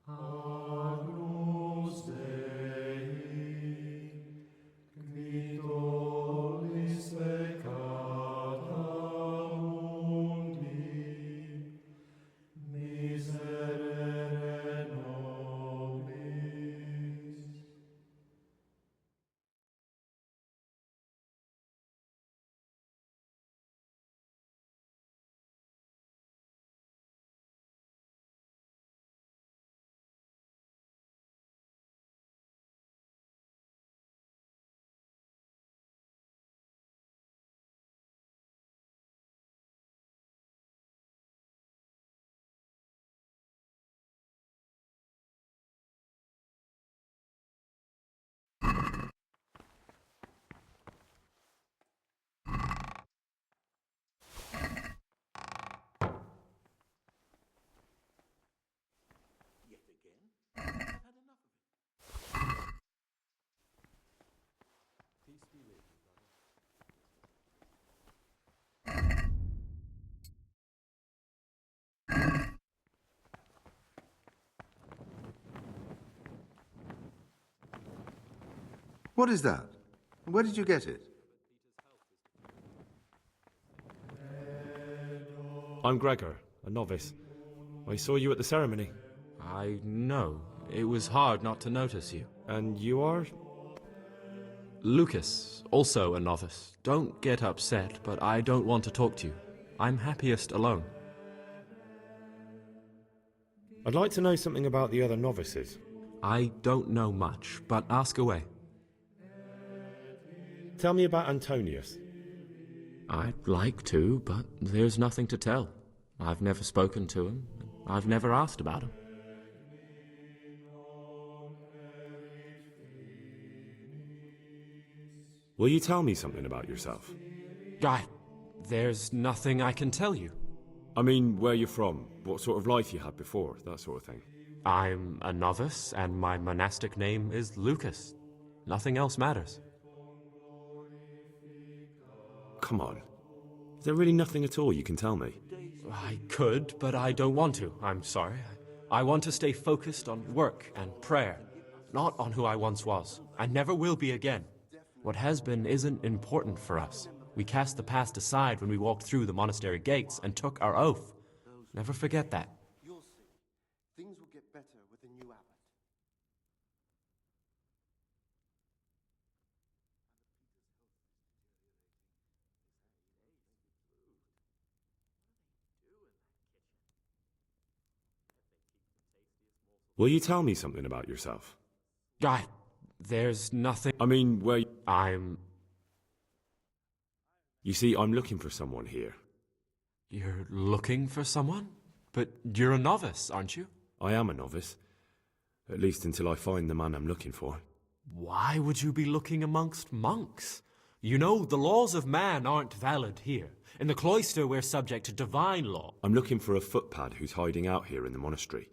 Agnus Dei, qui tollis peccata mundi, miserere nobis. What is that? Where did you get it? I'm Gregor, a novice. I saw you at the ceremony. I know. It was hard not to notice you. And you are? Lucas, also a novice. Don't get upset, but I don't want to talk to you. I'm happiest alone. I'd like to know something about the other novices. I don't know much, but ask away. Tell me about Antonius. I'd like to, but there's nothing to tell. I've never spoken to him. I've never asked about him. Will you tell me something about yourself? There's nothing I can tell you. I mean, where you're from, what sort of life you had before, that sort of thing. I'm a novice, and my monastic name is Lucas. Nothing else matters. Come on. Is there really nothing at all you can tell me? I could, but I don't want to. I'm sorry. I want to stay focused on work and prayer, not on who I once was. I never will be again. What has been isn't important for us. We cast the past aside when we walked through the monastery gates and took our oath. Never forget that. You'll see. Things will get better with the new abbot. Will you tell me something about yourself? There's nothing... I mean, where... You see, I'm looking for someone here. You're looking for someone? But you're a novice, aren't you? I am a novice. At least until I find the man I'm looking for. Why would you be looking amongst monks? You know, the laws of man aren't valid here. In the cloister, we're subject to divine law. I'm looking for a footpad who's hiding out here in the monastery.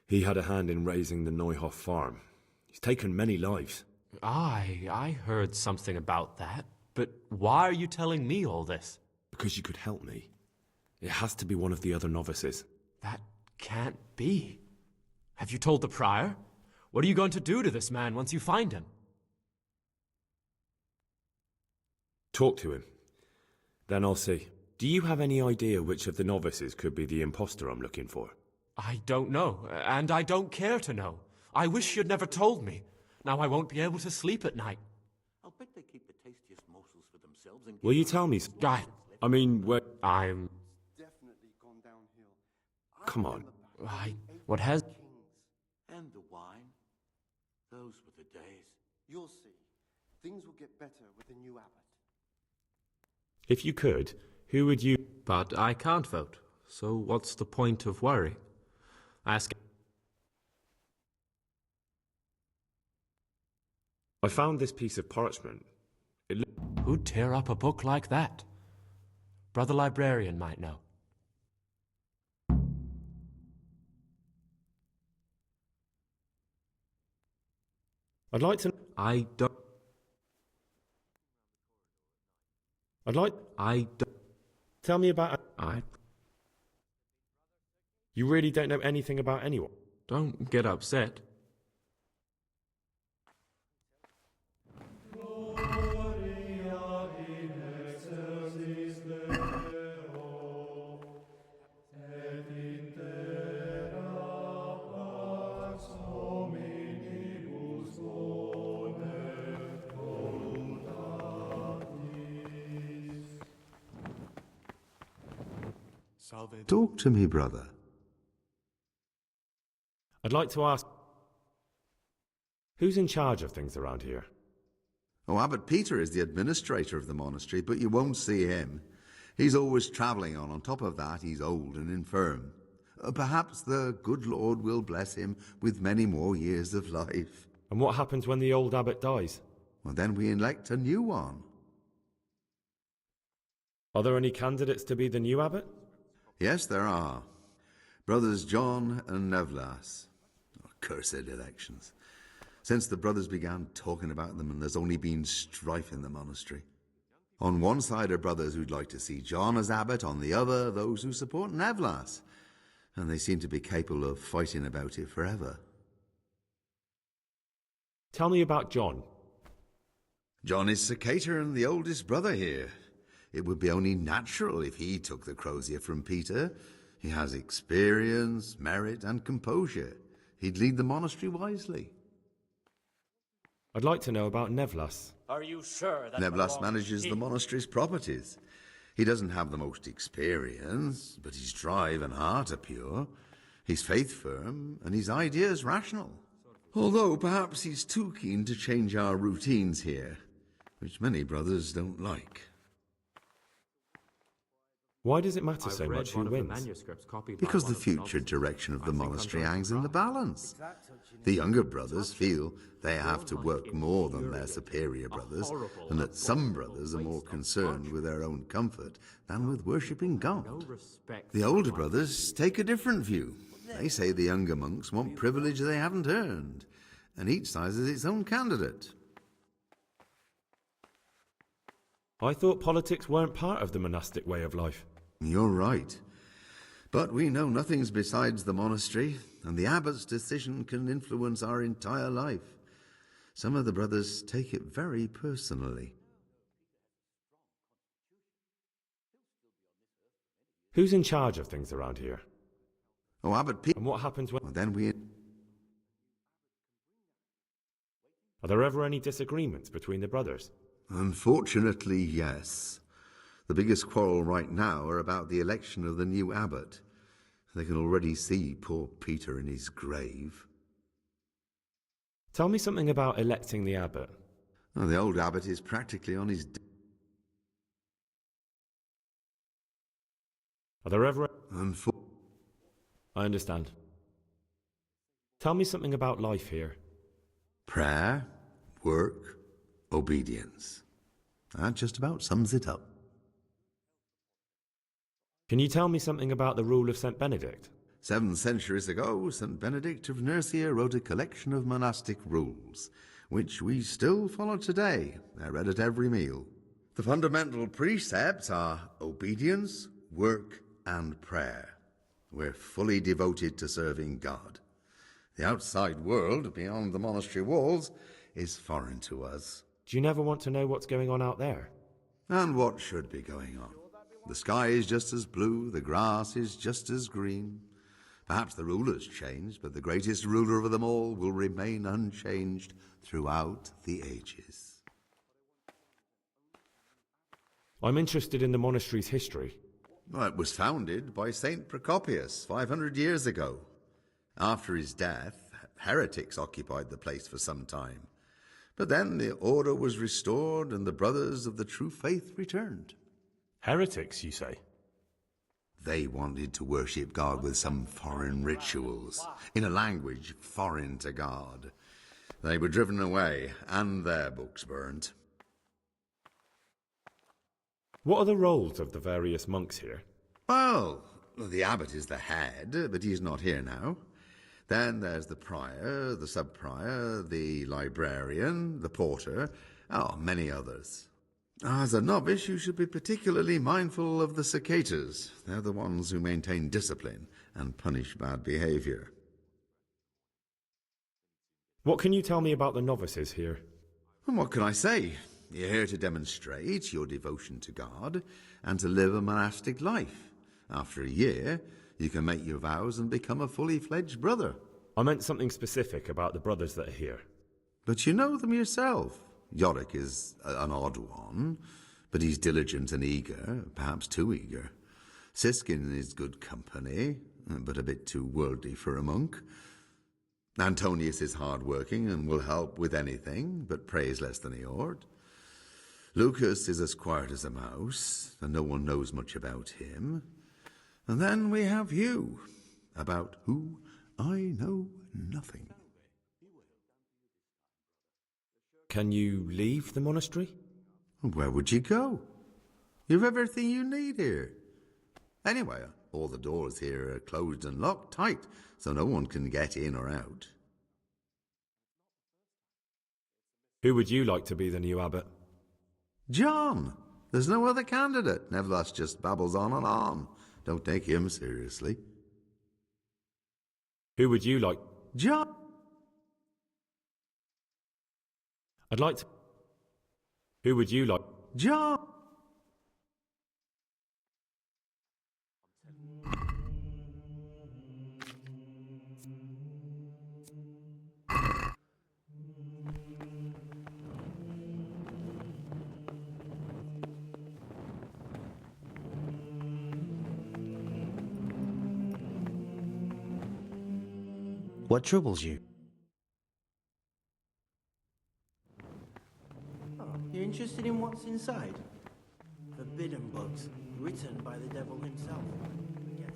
He had a hand in raising the Neuhoff farm. He's taken many lives. I heard something about that. But why are you telling me all this? Because you could help me. It has to be one of the other novices. That can't be. Have you told the prior? What are you going to do to this man once you find him? Talk to him. Then I'll see. Do you have any idea which of the novices could be the imposter I'm looking for? I don't know, and I don't care to know. I wish you'd never told me. Now I won't be able to sleep at night. I'll bet they keep the tastiest morsels for themselves and Will you tell me? I mean, where... I'm... Definitely gone downhill. Come on. What has... and the wine. Those were the days. You'll see. Things will get better with the new abbot. If you could, who would you... But I can't vote, so what's the point of worry? Ask... I found this piece of parchment. Who'd tear up a book like that? Brother Librarian might know. I'd like to... I don't... Tell me about... You really don't know anything about anyone? Don't get upset. Gloria in excelsis Deo, et in terra pax hominibus bonet voluntatis. Salve. Talk to me, brother. I'd like to ask... Who's in charge of things around here? Oh, Abbot Peter is the administrator of the monastery, but you won't see him. He's always travelling on. On top of that, he's old and infirm. Perhaps the good Lord will bless him with many more years of life. And what happens when the old abbot dies? Well, then we elect a new one. Are there any candidates to be the new abbot? Yes, there are. Brothers John and Nevlas. Oh, cursed elections. Since the brothers began talking about them, and there's only been strife in the monastery. On one side are brothers who'd like to see John as abbot, on the other, those who support Nevlas. And they seem to be capable of fighting about it forever. Tell me about John. John is Cicator and the oldest brother here. It would be only natural if he took the crozier from Peter. He has experience, merit, and composure. He'd lead the monastery wisely. I'd like to know about Nevlas. Are you sure that Nevlas manages the monastery's properties. He doesn't have the most experience, but his drive and heart are pure. His faith firm, and his ideas rational. Although perhaps he's too keen to change our routines here, which many brothers don't like. Why does it matter so much who wins? Because the future direction of the monastery hangs in the balance. The younger brothers feel they have to work more than their superior brothers, and that some brothers are more concerned with their own comfort than with worshipping God. The older brothers take a different view. They say the younger monks want privilege they haven't earned, and each side has its own candidate. I thought politics weren't part of the monastic way of life. You're right. But we know nothing besides the monastery, and the abbot's decision can influence our entire life. Some of the brothers take it very personally. Who's in charge of things around here? Oh, Abbot Peter. And what happens when... Well, then we... Are there ever any disagreements between the brothers? Unfortunately, yes. The biggest quarrel right now are about the election of the new abbot. They can already see poor Peter in his grave. Tell me something about electing the abbot. Oh, the old abbot is practically on his... Are there ever... I I understand. Tell me something about life here. Prayer, work, obedience. That just about sums it up. Can you tell me something about the rule of St. Benedict? 7 centuries ago, St. Benedict of Nursia wrote a collection of monastic rules, which we still follow today. They're read at every meal. The fundamental precepts are obedience, work, and prayer. We're fully devoted to serving God. The outside world, beyond the monastery walls, is foreign to us. Do you never want to know what's going on out there? And what should be going on? The sky is just as blue, the grass is just as green. Perhaps the ruler's changed, but the greatest ruler of them all will remain unchanged throughout the ages. I'm interested in the monastery's history. Well, it was founded by Saint Procopius 500 years ago. After his death, heretics occupied the place for some time. But then the order was restored and the brothers of the true faith returned. Heretics, you say? They wanted to worship God with some foreign rituals, in a language foreign to God. They were driven away, and their books burnt. What are the roles of the various monks here? Well, the abbot is the head, but he's not here now. Then there's the prior, the sub-prior, the librarian, the porter, many others. As a novice, you should be particularly mindful of the cicatas. They're the ones who maintain discipline and punish bad behavior. What can you tell me about the novices here? And what can I say? You're here to demonstrate your devotion to God and to live a monastic life. After a year, you can make your vows and become a fully fledged brother. I meant something specific about the brothers that are here. But you know them yourself. Yorick is an odd one, but he's diligent and eager, perhaps too eager. Siskin is good company, but a bit too worldly for a monk. Antonius is hard-working and will help with anything, but prays less than he ought. Lucas is as quiet as a mouse, and no one knows much about him. And then we have you, about who I know nothing. Can you leave the monastery? Where would you go? You've everything you need here. Anyway, all the doors here are closed and locked tight, so no one can get in or out. Who would you like to be the new abbot? John! There's no other candidate. Nevertheless, just babbles on and on. Don't take him seriously. Who would you like? John! I'd like to... Who would you like? John! What troubles you? You're interested in what's inside? Forbidden books, written by the devil himself. Forget it.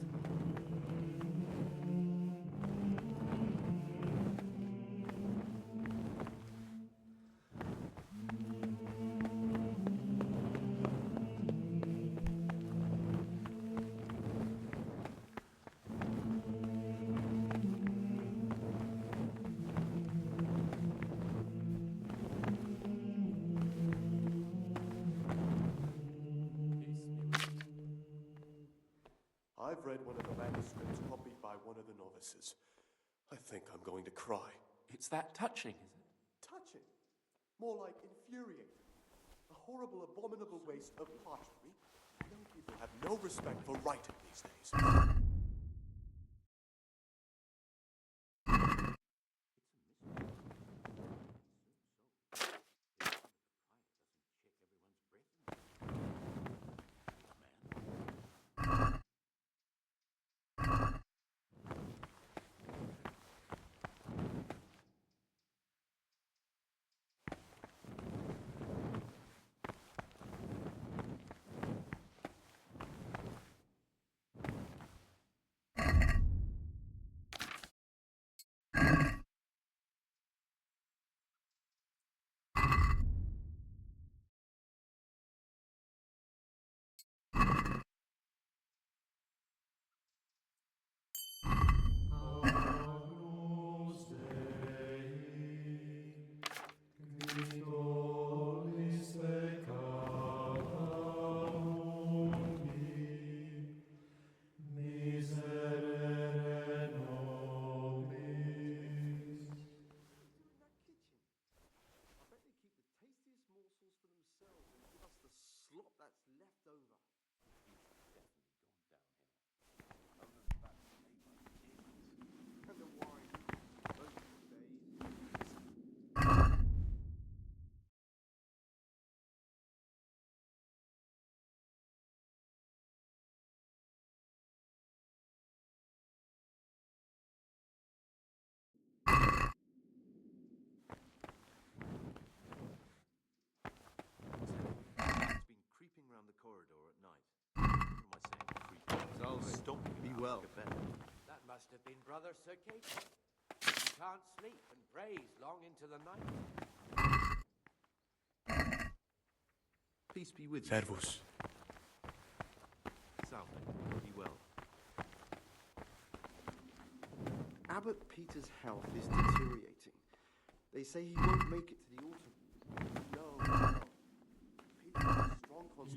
I've read one of the manuscripts copied by one of the novices. I think I'm going to cry. It's that touching, is it? Touching. More like infuriating. A horrible, abominable waste of pottery. Young people have no respect for writing these days. Creeping round the corridor at night. What am I saying? Creeping. I'll stop. Be well. That must have been Brother Sir KCD. He can't sleep and prays long into the night. Peace be with you. Servus. Salve. Be well. Abbot Peter's health is deteriorating. They say he won't make it to the autumn. No.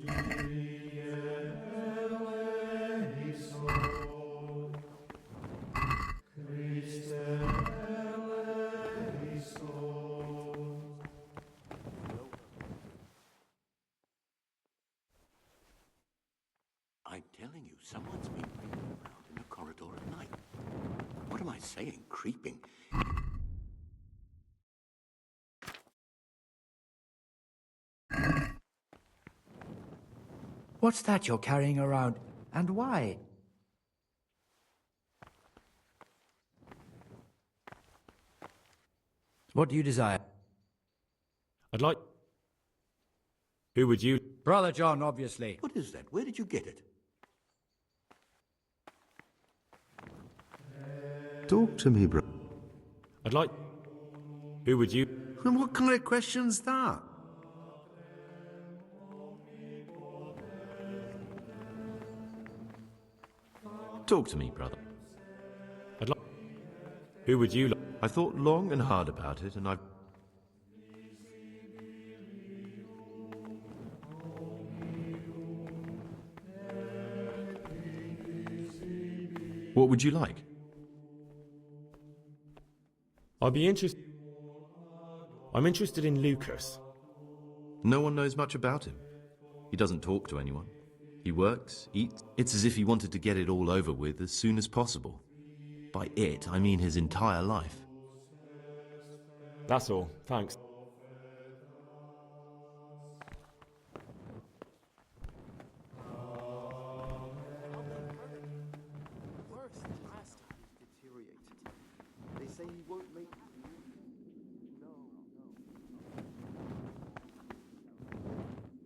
Peter has a strong constitution. I'm telling you, someone's been creeping around in the corridor at night. What am I saying? Creeping? What's that you're carrying around, and why? What do you desire? I'd like... Who would you... Brother John, obviously. What is that? Where did you get it? Talk to me, bro. I'd like... Who would you... And what kind of question's that? Talk to me, brother. I'd like... Who would you... I thought long and hard about it, and I... What would you like? I'd be interested... I'm interested in Lucas. No one knows much about him. He doesn't talk to anyone. He works, eats. It's as if he wanted to get it all over with as soon as possible. By it, I mean his entire life. That's all. Thanks. Worse than last time. He's deteriorated. They say he won't make it. No.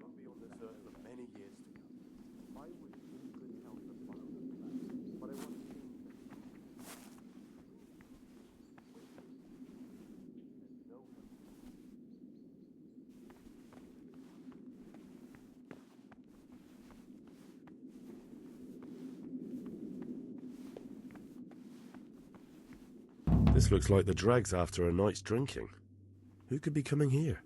I'll be on this earth for many years to come. I would be in good health to follow the plan, but I want to change them. And no help. This looks like the dregs after a night's drinking. Who could be coming here?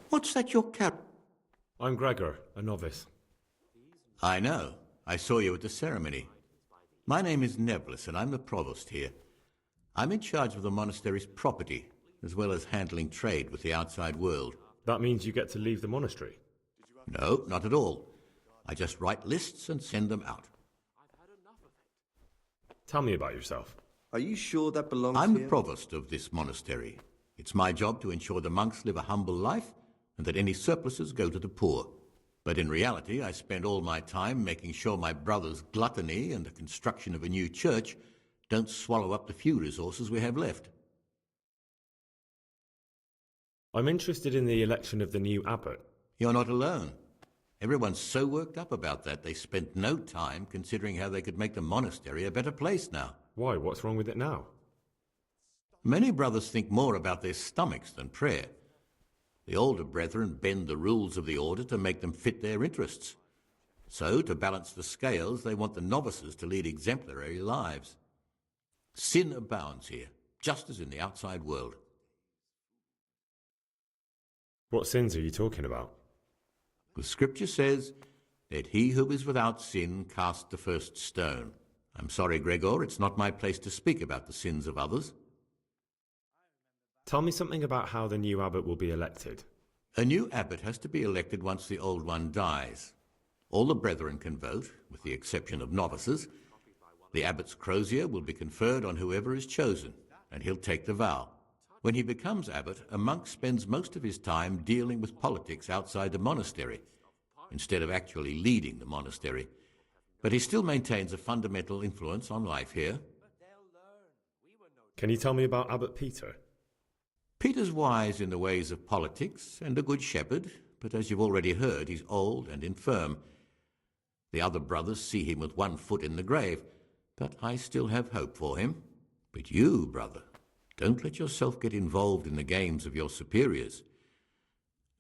What's that you're carrying? I'm Gregor, a novice. I know. I saw you at the ceremony. My name is Nebulus, and I'm the provost here. I'm in charge of the monastery's property, as well as handling trade with the outside world. That means you get to leave the monastery? No, not at all. I just write lists and send them out. Tell me about yourself. Are you sure that belongs I'm here? the provost of this monastery. It's my job to ensure the monks live a humble life and that any surpluses go to the poor. But in reality, I spend all my time making sure my brother's gluttony and the construction of a new church don't swallow up the few resources we have left. I'm interested in the election of the new abbot. You're not alone. Everyone's so worked up about that they spent no time considering how they could make the monastery a better place now. Why? What's wrong with it now? Many brothers think more about their stomachs than prayer. The older brethren bend the rules of the order to make them fit their interests. So, to balance the scales, they want the novices to lead exemplary lives. Sin abounds here, just as in the outside world. What sins are you talking about? The scripture says, "Let he who is without sin cast the first stone." I'm sorry, Gregor, it's not my place to speak about the sins of others. Tell me something about how the new abbot will be elected. A new abbot has to be elected once the old one dies. All the brethren can vote, with the exception of novices. The abbot's crozier will be conferred on whoever is chosen, and he'll take the vow. When he becomes abbot, a monk spends most of his time dealing with politics outside the monastery, instead of actually leading the monastery. But he still maintains a fundamental influence on life here. Can you tell me about Abbot Peter? Peter's wise in the ways of politics and a good shepherd, but as you've already heard, he's old and infirm. The other brothers see him with one foot in the grave, but I still have hope for him. But you, brother, don't let yourself get involved in the games of your superiors.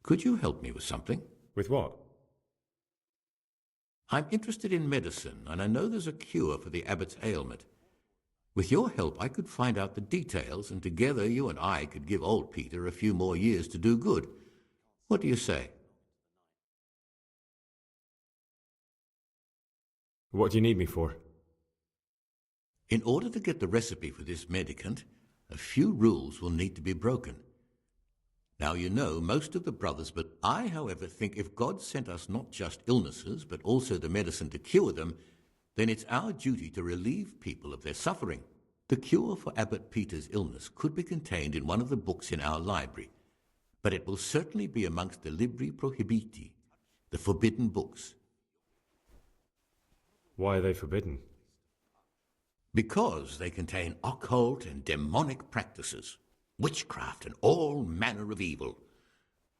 Could you help me with something? With what? I'm interested in medicine, and I know there's a cure for the abbot's ailment. With your help, I could find out the details, and together you and I could give old Peter a few more years to do good. What do you say? What do you need me for? In order to get the recipe for this medicament, a few rules will need to be broken. Now, you know most of the brothers, but I, however, think if God sent us not just illnesses, but also the medicine to cure them, then it's our duty to relieve people of their suffering. The cure for Abbot Peter's illness could be contained in one of the books in our library, but it will certainly be amongst the Libri Prohibiti, the forbidden books. Why are they forbidden? Because they contain occult and demonic practices, witchcraft and all manner of evil.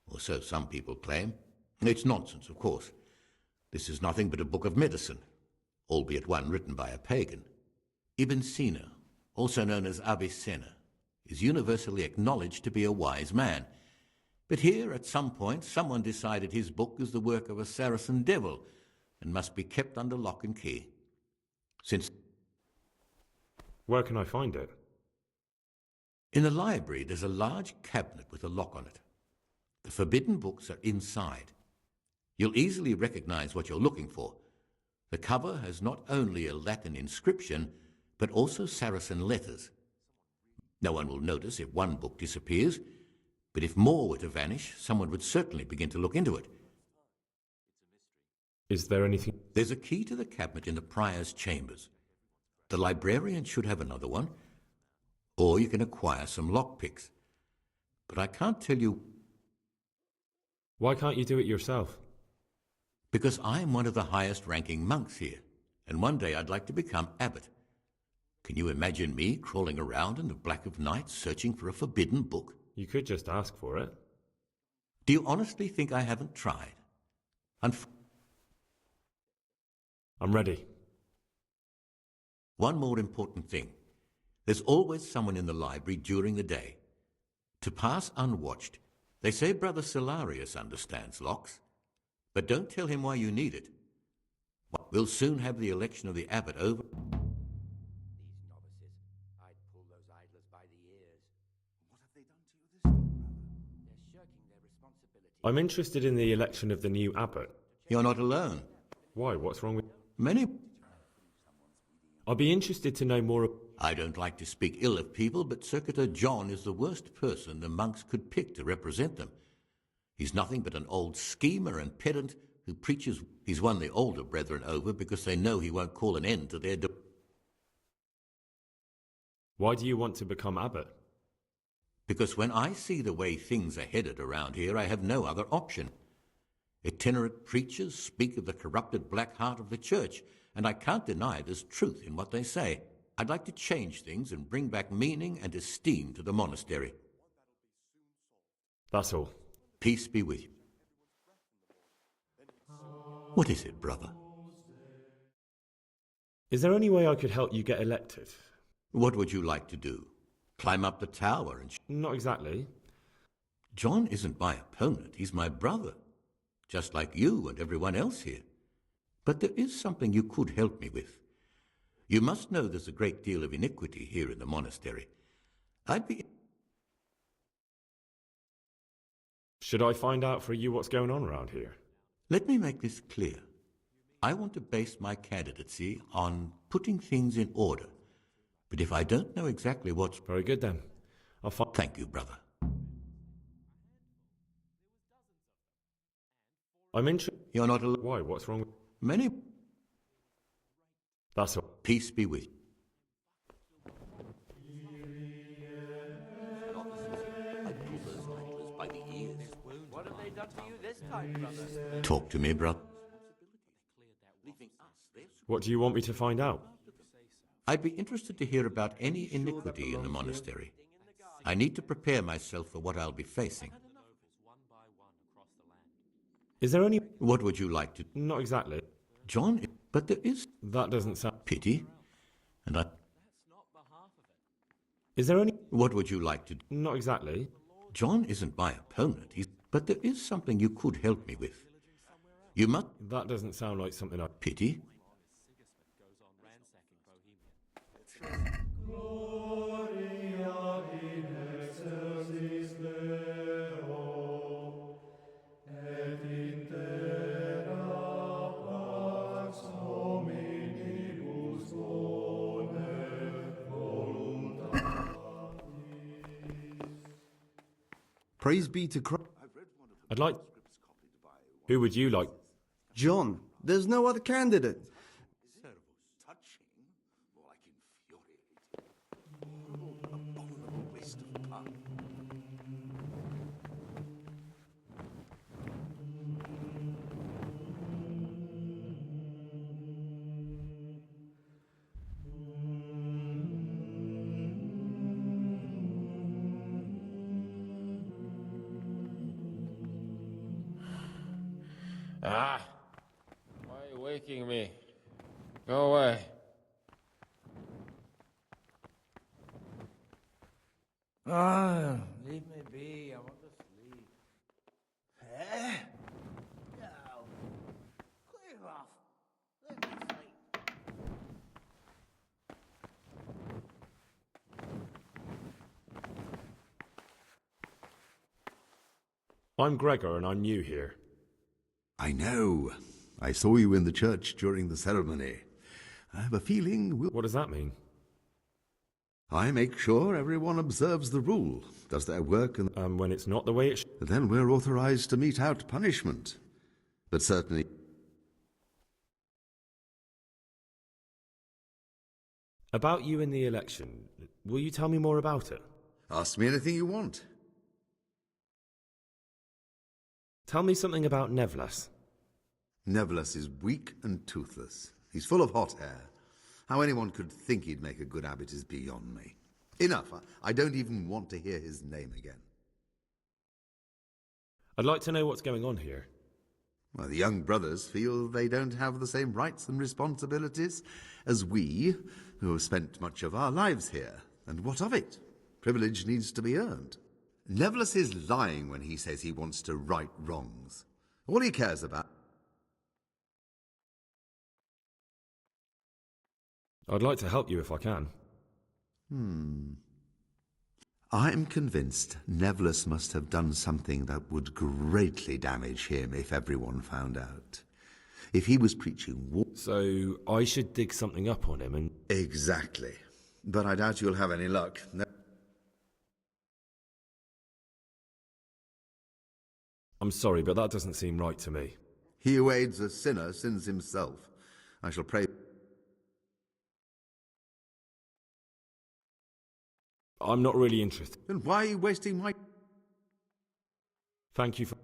Or so some people claim. It's nonsense, of course. This is nothing but a book of medicine, albeit one written by a pagan. Ibn Sina, also known as Avicenna, is universally acknowledged to be a wise man. But here, at some point, someone decided his book is the work of a Saracen devil and must be kept under lock and key. Where can I find it? In the library, there's a large cabinet with a lock on it. The forbidden books are inside. You'll easily recognize what you're looking for. The cover has not only a Latin inscription, but also Saracen letters. No one will notice if one book disappears, but if more were to vanish, someone would certainly begin to look into it. Is there anything? There's a key to the cabinet in the prior's chambers. The librarian should have another one, or you can acquire some lockpicks. But I can't tell you... Why can't you do it yourself? Because I'm one of the highest-ranking monks here, and one day I'd like to become abbot. Can you imagine me crawling around in the black of night searching for a forbidden book? You could just ask for it. Do you honestly think I haven't tried? I'm ready. One more important thing. There's always someone in the library during the day. To pass unwatched, they say Brother Salarius understands locks. But don't tell him why you need it. We'll soon have the election of the abbot over. These novices, I'd pull those idlers by the ears. What have they done to you this time, brother? They're shirking their responsibility. I'm interested in the election of the new abbot. You're not alone. Why? What's wrong with... Many... I'll be interested to know more... I don't like to speak ill of people, but Circuitor John is the worst person the monks could pick to represent them. He's nothing but an old schemer and pedant who preaches. He's won the older brethren over because they know he won't call an end to their... Why do you want to become abbot? Because when I see the way things are headed around here, I have no other option. Itinerant preachers speak of the corrupted black heart of the church, and I can't deny there's truth in what they say. I'd like to change things and bring back meaning and esteem to the monastery. That's all. Peace be with you. What is it, brother? Is there any way I could help you get elected? What would you like to do? Climb up the tower and... Not exactly. John isn't my opponent. He's my brother. Just like you and everyone else here. But there is something you could help me with. You must know there's a great deal of iniquity here in the monastery. I'd be... Should I find out for you what's going on around here? Let me make this clear. I want to base my candidacy on putting things in order. But if I don't know exactly what's... Very good, then. I'll find... Thank you, brother. I'm interested... You're not alone. Why? What's wrong with... Many... That's all. Peace be with you. What have they done to you this time, brother? Talk to me, brother. What do you want me to find out? I'd be interested to hear about any iniquity in the monastery. I need to prepare myself for what I'll be facing. Is there any... What would you like to... Not exactly. John, but there is... That doesn't sound... Pity. And I... Is there any... What would you like to... Not exactly. John isn't my opponent, but there is something you could help me with. You must... That doesn't sound like something I... Pity. Praise be to Christ. I'd like... Who would you like? John, there's no other candidate. Ah! Why are you waking me? Go away. Ah, leave me be. I want to sleep. Eh? No. Clear off. Let me sleep. I'm Gregor and I'm new here. I know. I saw you in the church during the ceremony. I have a feeling we'll... What does that mean? I make sure everyone observes the rule, does their work, and when it's not the way it should... Then we're authorized to mete out punishment. But certainly... About you in the election, will you tell me more about it? Ask me anything you want. Tell me something about Nevlas. Nevlas is weak and toothless. He's full of hot air. How anyone could think he'd make a good abbot is beyond me. Enough. I don't even want to hear his name again. I'd like to know what's going on here. Well, the young brothers feel they don't have the same rights and responsibilities as we, who have spent much of our lives here. And what of it? Privilege needs to be earned. Nevlas is lying when he says he wants to right wrongs. All he cares about... I'd like to help you if I can. I'm convinced Nevlas must have done something that would greatly damage him if everyone found out. If he was preaching... So I should dig something up on him and... Exactly. But I doubt you'll have any luck. I'm sorry, but that doesn't seem right to me. He who aids a sinner sins himself. I shall pray... I'm not really interested. Then why are you wasting my... Thank you for...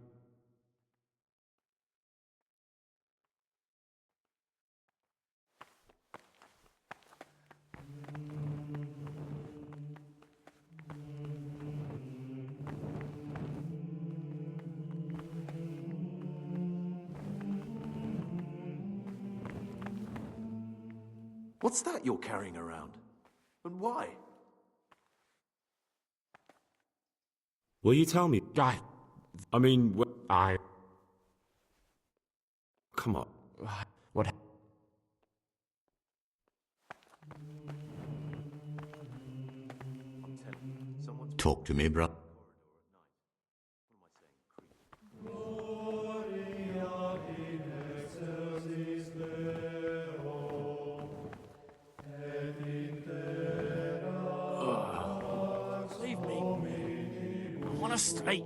What's that you're carrying around? And why? Will you tell me? I mean, come on. What? Talk to me, brother. Leave me. I want to sleep.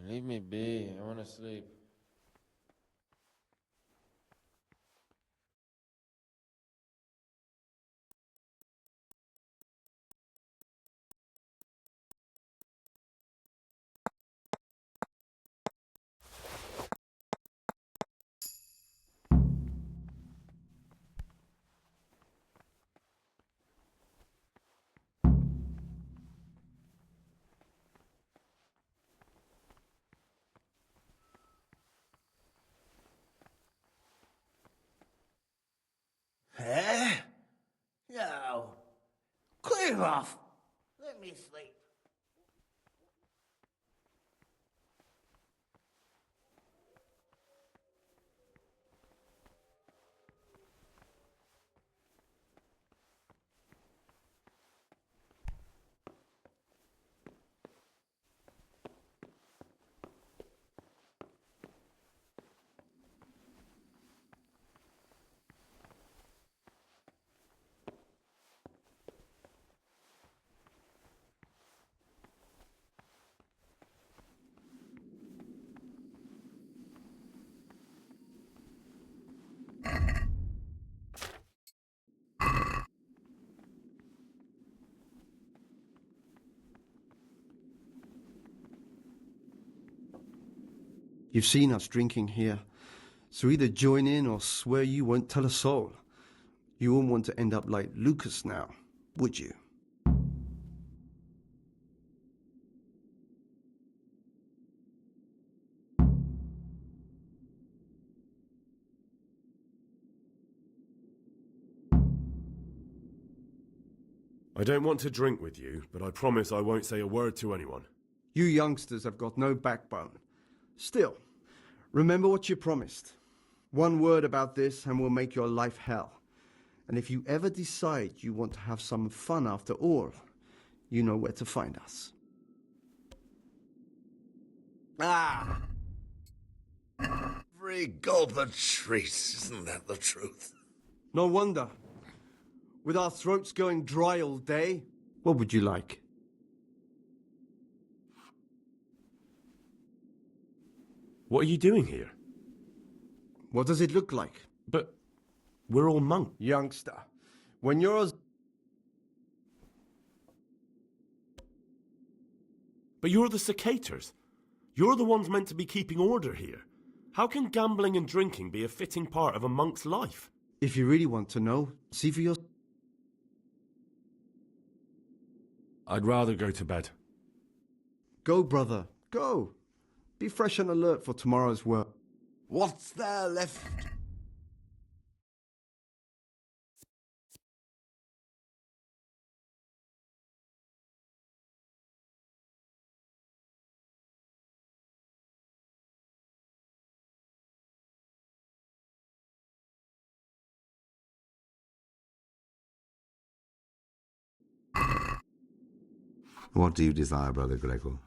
Leave me be. I want to sleep. Move off! Let me sleep. You've seen us drinking here, so either join in or swear you won't tell a soul. You won't want to end up like Lucas now, would you? I don't want to drink with you, but I promise I won't say a word to anyone. You youngsters have got no backbone. Still, remember what you promised. One word about this and we'll make your life hell. And if you ever decide you want to have some fun after all, you know where to find us. Ah! Every gulp a treat, isn't that the truth? No wonder. With our throats going dry all day, what would you like? What are you doing here? What does it look like? But we're all monks. Youngster, when you're as... But you're the cicators. You're the ones meant to be keeping order here. How can gambling and drinking be a fitting part of a monk's life? If you really want to know, see for yourself. I'd rather go to bed. Go, brother, go. Be fresh and alert for tomorrow's work. What's there left? What do you desire, Brother Gregor?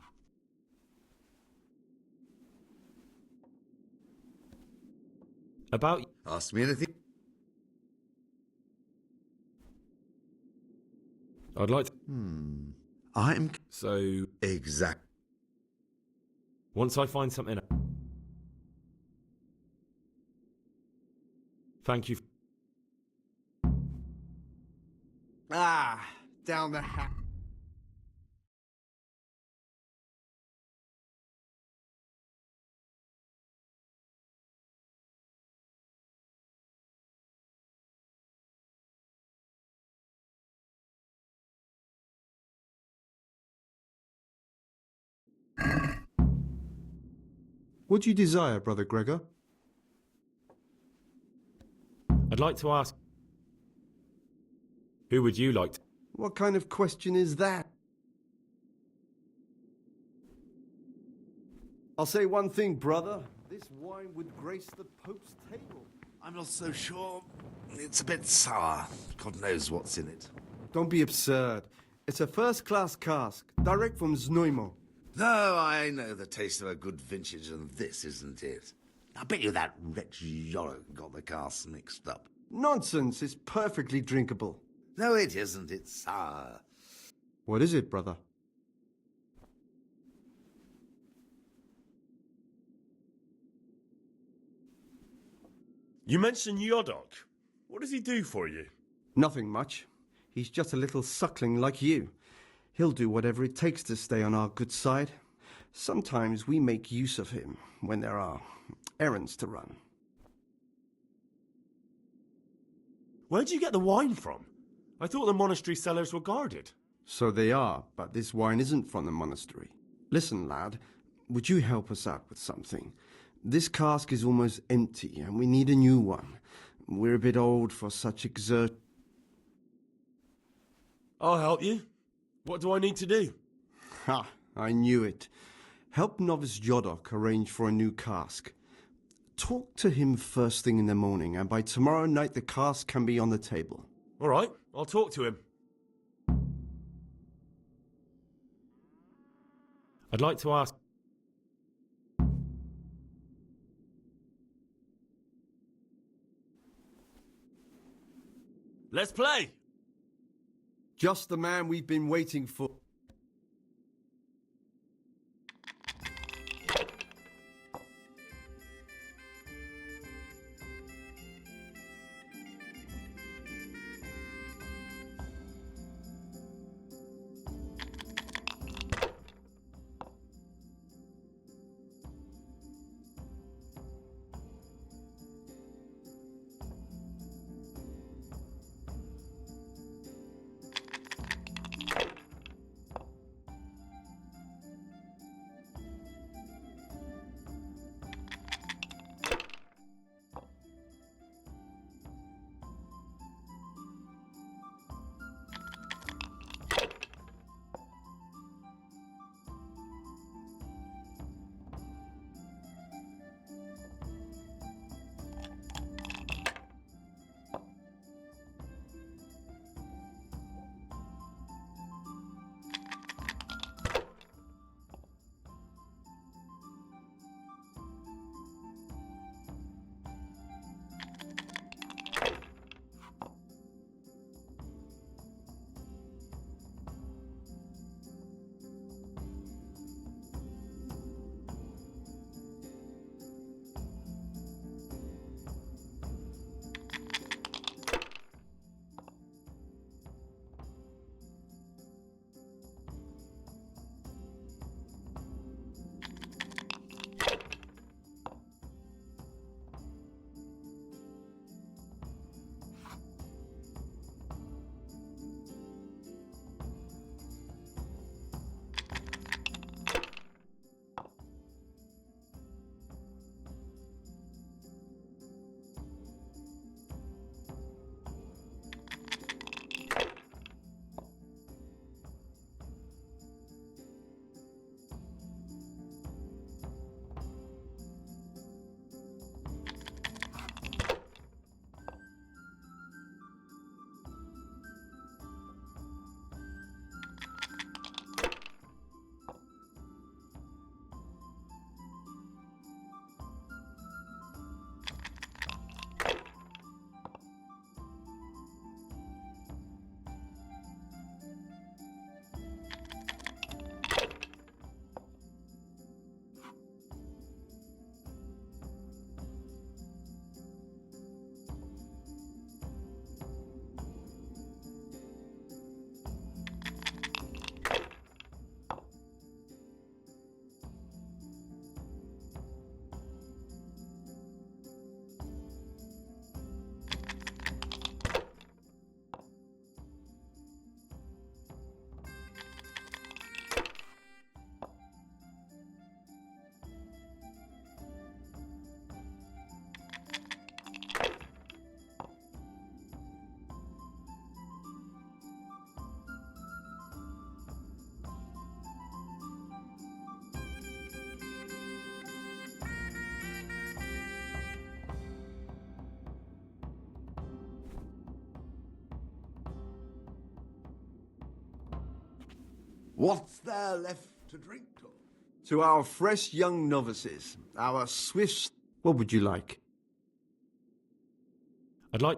About... Ask me anything? I'd like to... I'm... So... Exact. Once I find something... Thank you. Ah, down the hatch. What do you desire, Brother Gregor? I'd like to ask... Who would you like to... What kind of question is that? I'll say one thing, brother. This wine would grace the Pope's table. I'm not so sure. It's a bit sour. God knows what's in it. Don't be absurd. It's a first-class cask, direct from Znojmo. No, I know the taste of a good vintage, and this isn't it. I bet you that wretch Yorick got the casks mixed up. Nonsense, it's perfectly drinkable. No, it isn't. It's sour. What is it, brother? You mentioned Yodok. What does he do for you? Nothing much. He's just a little suckling like you. He'll do whatever it takes to stay on our good side. Sometimes we make use of him when there are errands to run. Where'd you get the wine from? I thought the monastery cellars were guarded. So they are, but this wine isn't from the monastery. Listen, lad, would you help us out with something? This cask is almost empty, and we need a new one. We're a bit old for such I'll help you. What do I need to do? Ha! I knew it. Help Novice Jodok arrange for a new cask. Talk to him first thing in the morning, and by tomorrow night the cask can be on the table. All right, I'll talk to him. I'd like to ask... Let's play! Just the man we've been waiting for. What's there left to drink to? To our fresh young novices, our Swiss... What would you like? I'd like...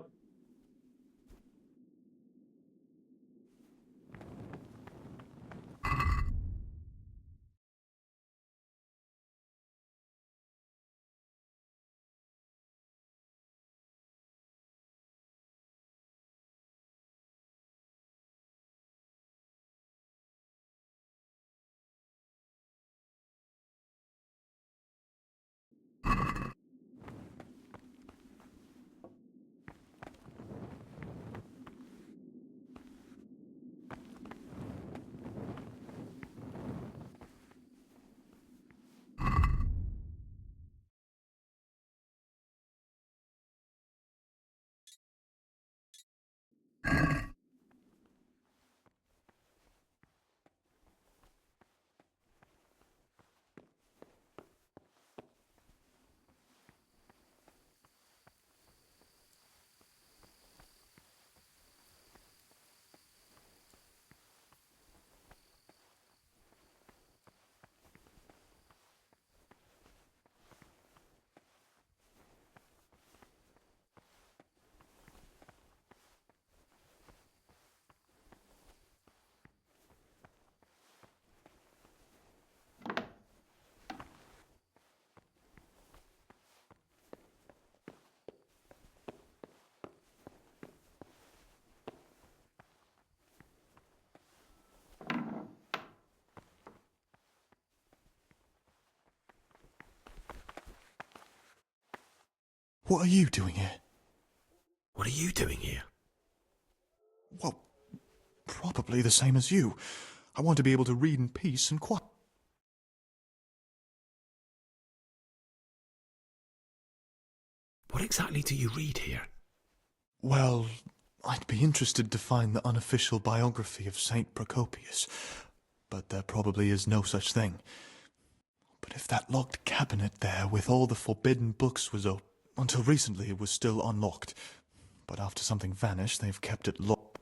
What are you doing here? What are you doing here? Well, probably the same as you. I want to be able to read in peace and quiet. What exactly do you read here? Well, I'd be interested to find the unofficial biography of Saint Procopius, but there probably is no such thing. But if that locked cabinet there with all the forbidden books was open, until recently it was still unlocked, but after something vanished, they've kept it locked.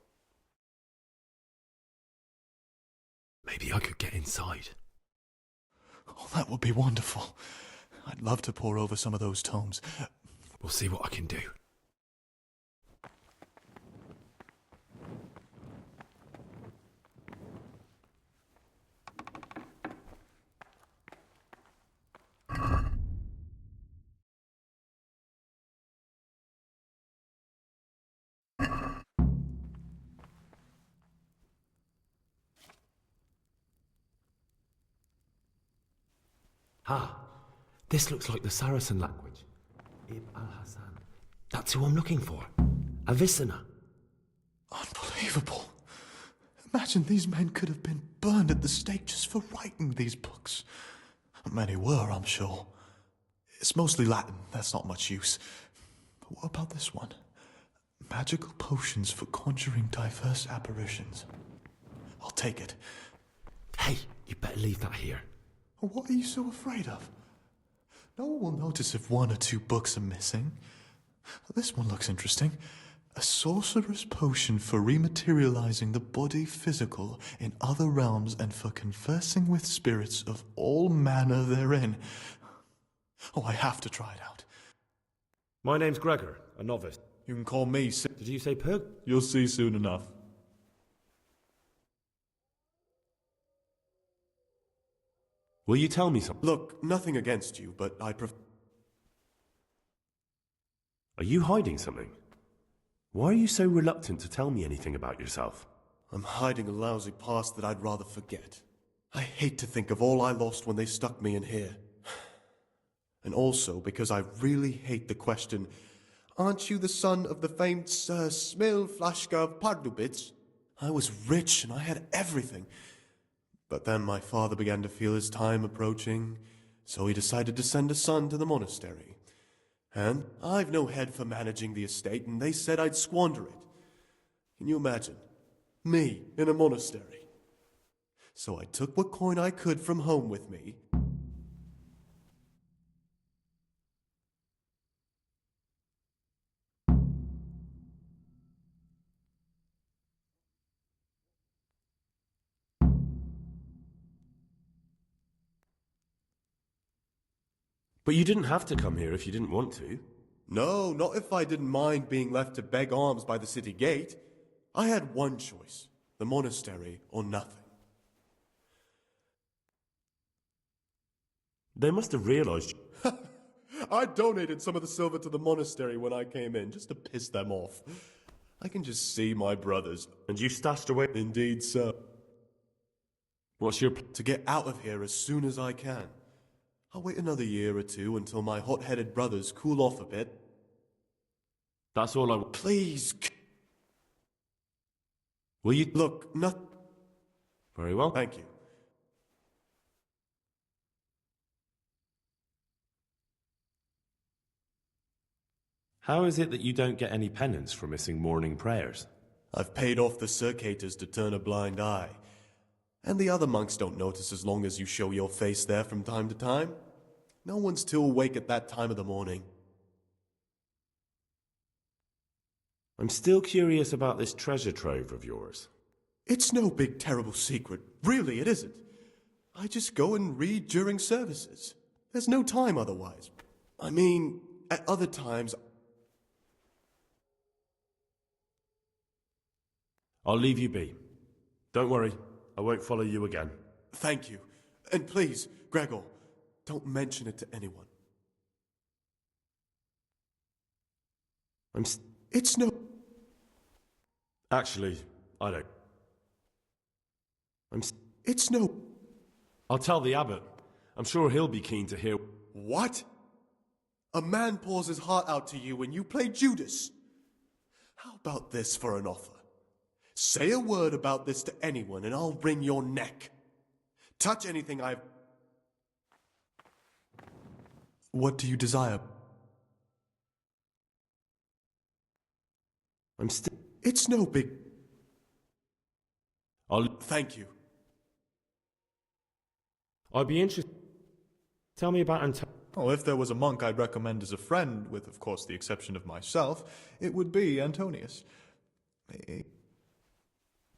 Maybe I could get inside. Oh, that would be wonderful. I'd love to pore over some of those tomes. We'll see what I can do. Ah, this looks like the Saracen language. Ibn al-Hassan. That's who I'm looking for. Avicenna. Unbelievable. Imagine these men could have been burned at the stake just for writing these books. Many were, I'm sure. It's mostly Latin, that's not much use. But what about this one? Magical potions for conjuring diverse apparitions. I'll take it. Hey, you better leave that here. What are you so afraid of? No one will notice if one or two books are missing. This one looks interesting. A sorcerer's potion for rematerializing the body physical in other realms and for conversing with spirits of all manner therein. Oh, I have to try it out. My name's Gregor, a novice. You can call me Did you say Pug? You'll see soon enough. Will you tell me something? Look, nothing against you, but I prefer... Are you hiding something? Why are you so reluctant to tell me anything about yourself? I'm hiding a lousy past that I'd rather forget. I hate to think of all I lost when they stuck me in here. And also because I really hate the question, aren't you the son of the famed Sir Smil Flashka of Pardubitz? I was rich and I had everything. But then my father began to feel his time approaching, so he decided to send a son to the monastery. And I've no head for managing the estate, and they said I'd squander it. Can you imagine? Me in a monastery. So I took what coin I could from home with me. But you didn't have to come here if you didn't want to. No, not if I didn't mind being left to beg alms by the city gate. I had one choice, the monastery or nothing. They must have realised... I donated some of the silver to the monastery when I came in, just to piss them off. I can just see my brothers. And you stashed away? Indeed, sir. What's your... To get out of here as soon as I can. I'll wait another year or two until my hot-headed brothers cool off a bit. That's all I... Please. Will you... Look, not... Very well. Thank you. How is it that you don't get any penance for missing morning prayers? I've paid off the circators to turn a blind eye. And the other monks don't notice as long as you show your face there from time to time. No one's too awake at that time of the morning. I'm still curious about this treasure trove of yours. It's no big terrible secret. Really, it isn't. I just go and read during services. There's no time otherwise. I mean, at other times... I'll leave you be. Don't worry, I won't follow you again. Thank you. And please, Gregor, don't mention it to anyone. It's no... Actually, I don't. It's no... I'll tell the abbot. I'm sure he'll be keen to hear... What? A man pours his heart out to you and you play Judas. How about this for an offer? Say a word about this to anyone and I'll wring your neck. Touch anything I've... What do you desire? I'm still... It's no big... Thank you. I'd be interested... Tell me about Antonio. Oh, if there was a monk I'd recommend as a friend, with, of course, the exception of myself, it would be Antonius.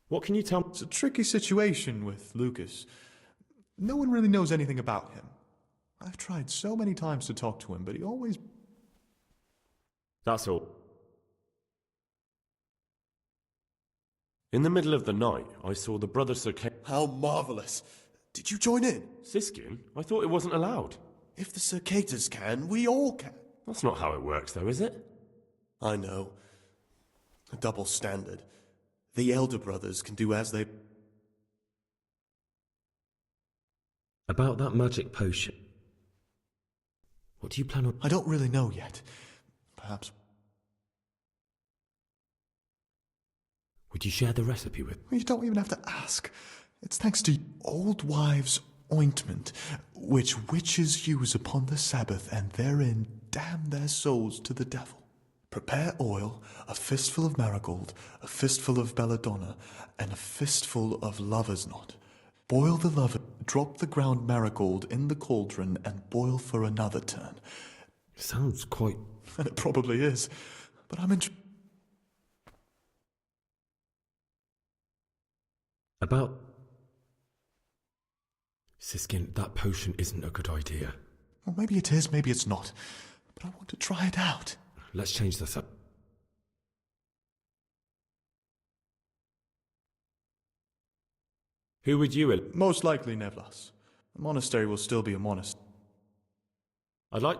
What can you tell me? It's a tricky situation with Lucas. No one really knows anything about him. I've tried so many times to talk to him, but he always... That's all. In the middle of the night, I saw the brother Circassian... How marvellous. Did you join in? Siskin? I thought it wasn't allowed. If the Circators can, we all can. That's not how it works, though, is it? I know. A double standard. The elder brothers can do as they... About that magic potion. What do you plan on... I don't really know yet. Perhaps... Would you share the recipe with... You don't even have to ask. It's thanks to old wives' ointment, which witches use upon the Sabbath, and therein damn their souls to the devil. Prepare oil, a fistful of marigold, a fistful of belladonna, and a fistful of lover's knot. Boil the lover, drop the ground marigold in the cauldron, and boil for another turn. Sounds quite... And it probably is, but I'm About... Siskin, that potion isn't a good idea. Well, maybe it is, maybe it's not. But I want to try it out. Let's change this up. Who would you... Most likely Nevlas. The monastery will still be a monastery. I'd like...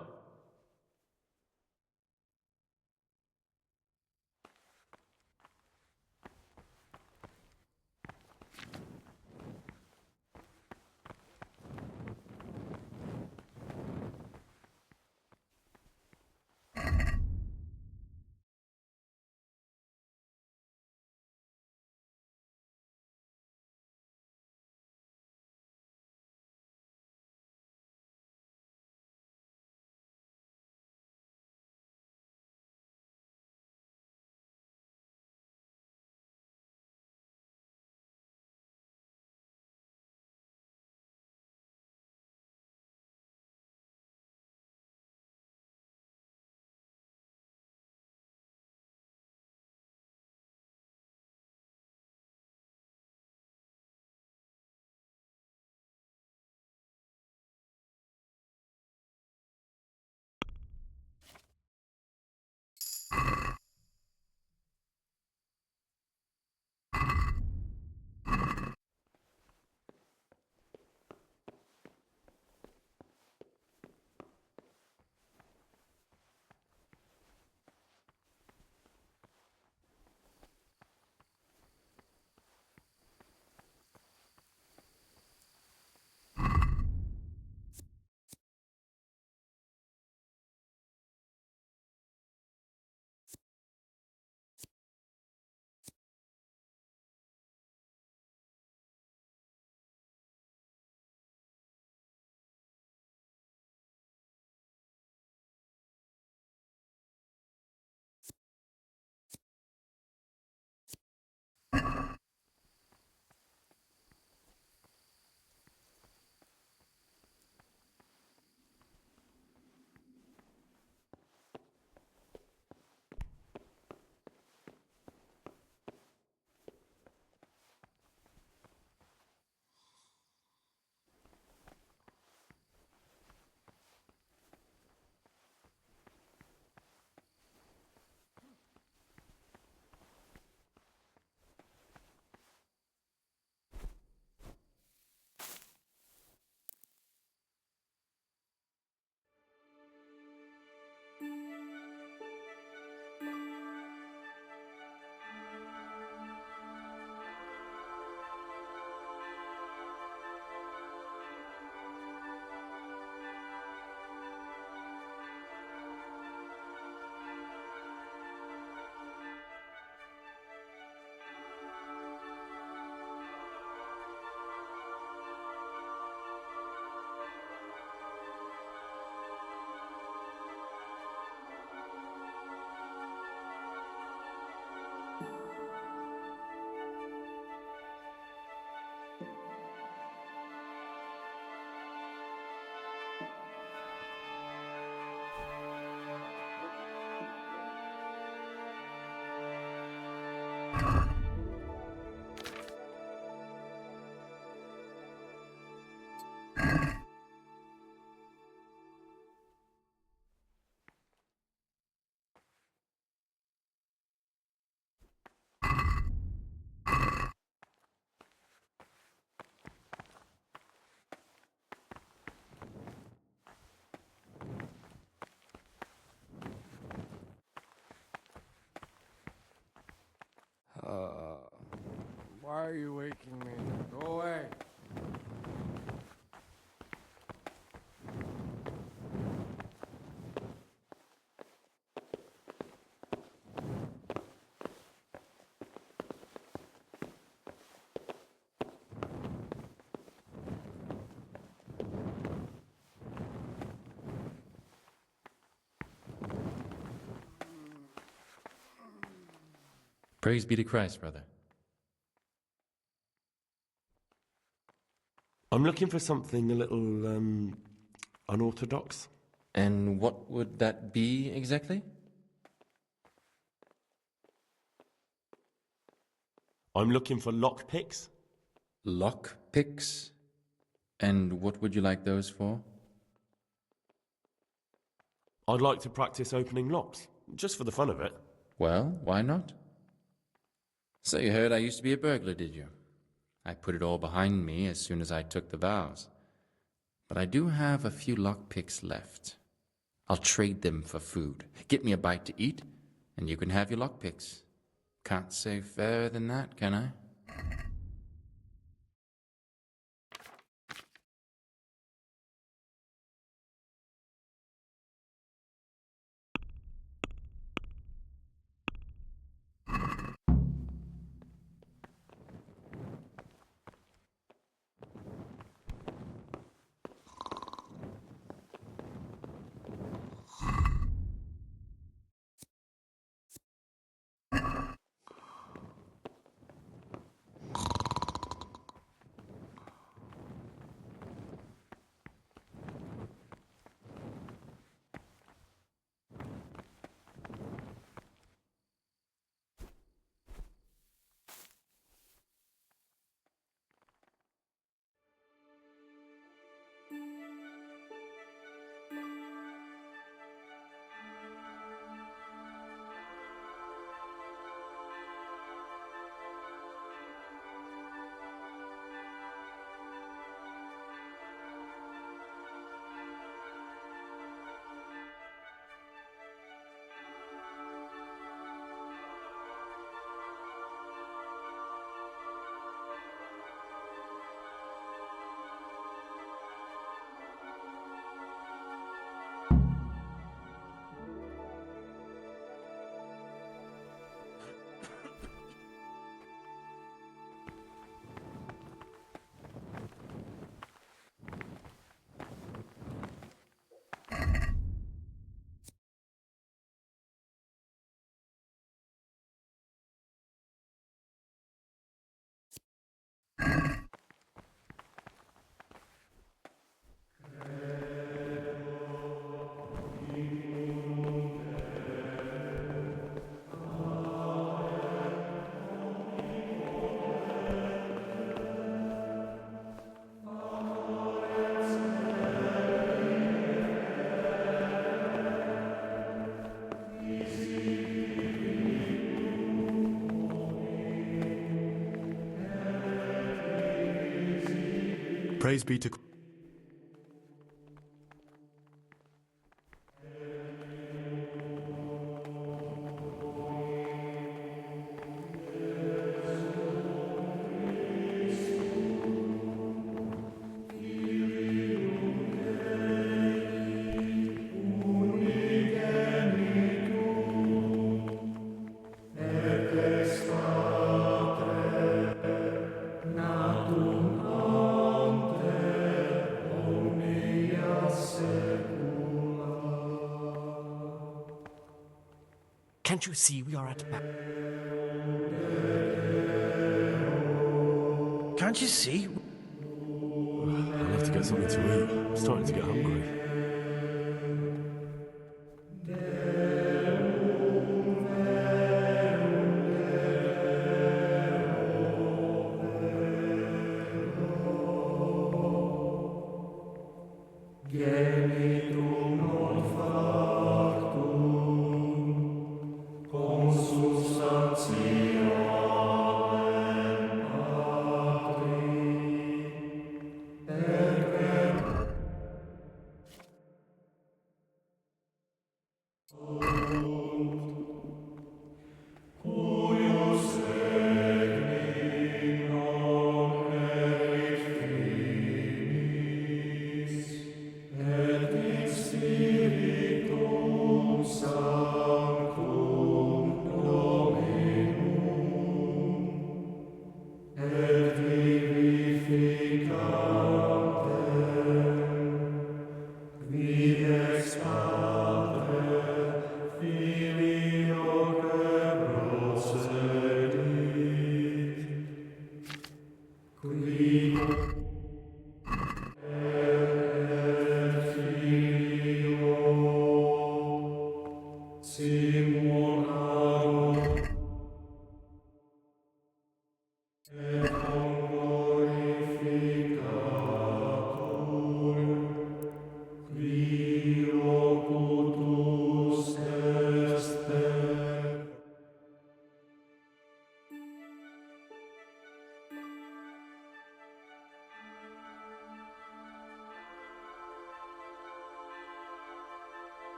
Why are you waking me? Go away. Praise be to Christ, brother. I'm looking for something a little, unorthodox. And what would that be exactly? I'm looking for lockpicks. Lockpicks? And what would you like those for? I'd like to practice opening locks, just for the fun of it. Well, why not? So you heard I used to be a burglar, did you? I put it all behind me as soon as I took the vows. But I do have a few lockpicks left. I'll trade them for food. Get me a bite to eat, and you can have your lockpicks. Can't say fairer than that, can I? Praise be to... Can't you see we are at back? Can't you see? I'll have to get something to eat. I'm starting to get hungry.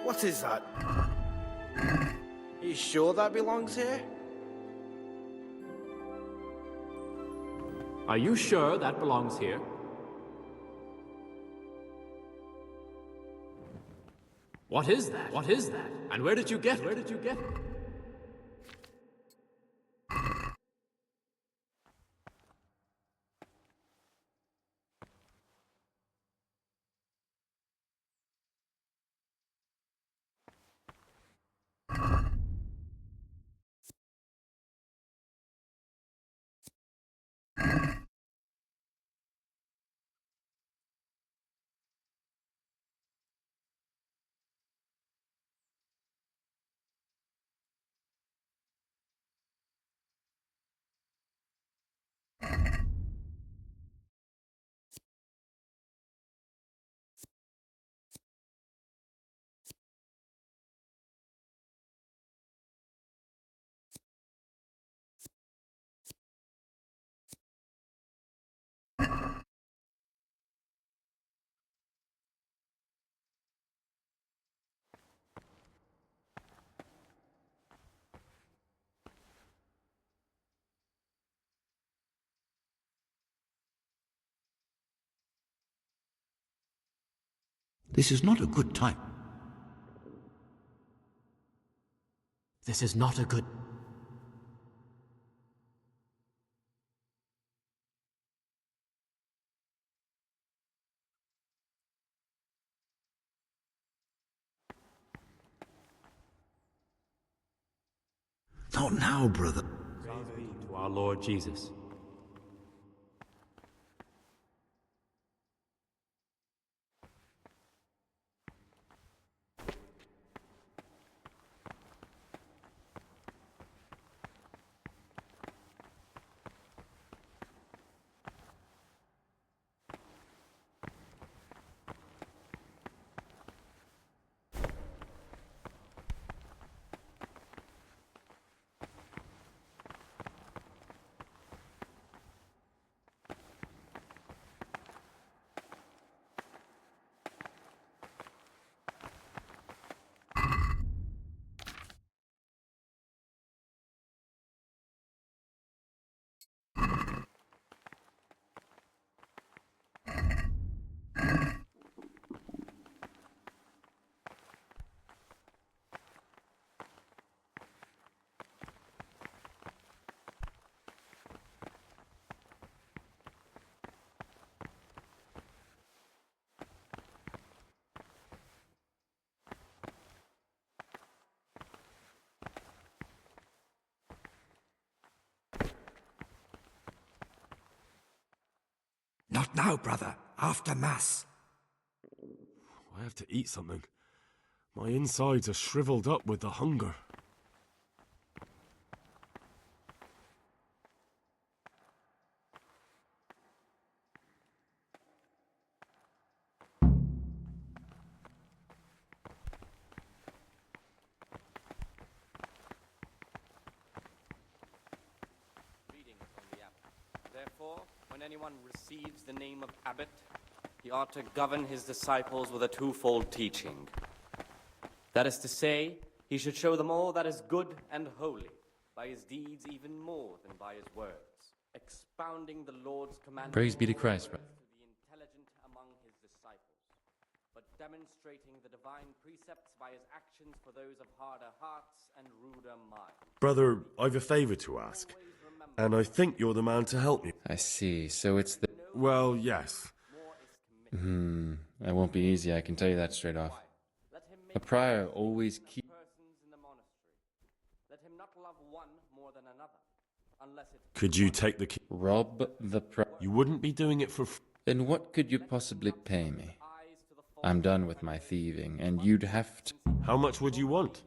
What is that? You sure that belongs here? Are you sure that belongs here? What is that? What is that? And where did you get it? Where did you get it? This is not a good time. This is not a good... Not now, brother. Praise be to our Lord Jesus. Not now, brother. After Mass. I have to eat something. My insides are shriveled up with the hunger. Therefore, when anyone receives the name of abbot, he ought to govern his disciples with a twofold teaching. That is to say, he should show them all that is good and holy, by his deeds even more than by his words, expounding the Lord's commandments. Praise be to Christ, to the intelligent among his disciples, but demonstrating the divine precepts by his actions for those of harder hearts and ruder minds. Brother, I've a favour to ask, and I think you're the man to help me. I see, so it's the... Well, yes. That won't be easy, I can tell you that straight off. A prior always keeps... Let him not love one more than another, unless it... Could you take the key? Rob the prior... You wouldn't be doing it for... Then what could you possibly pay me? I'm done with my thieving, and you'd have to... How much would you want?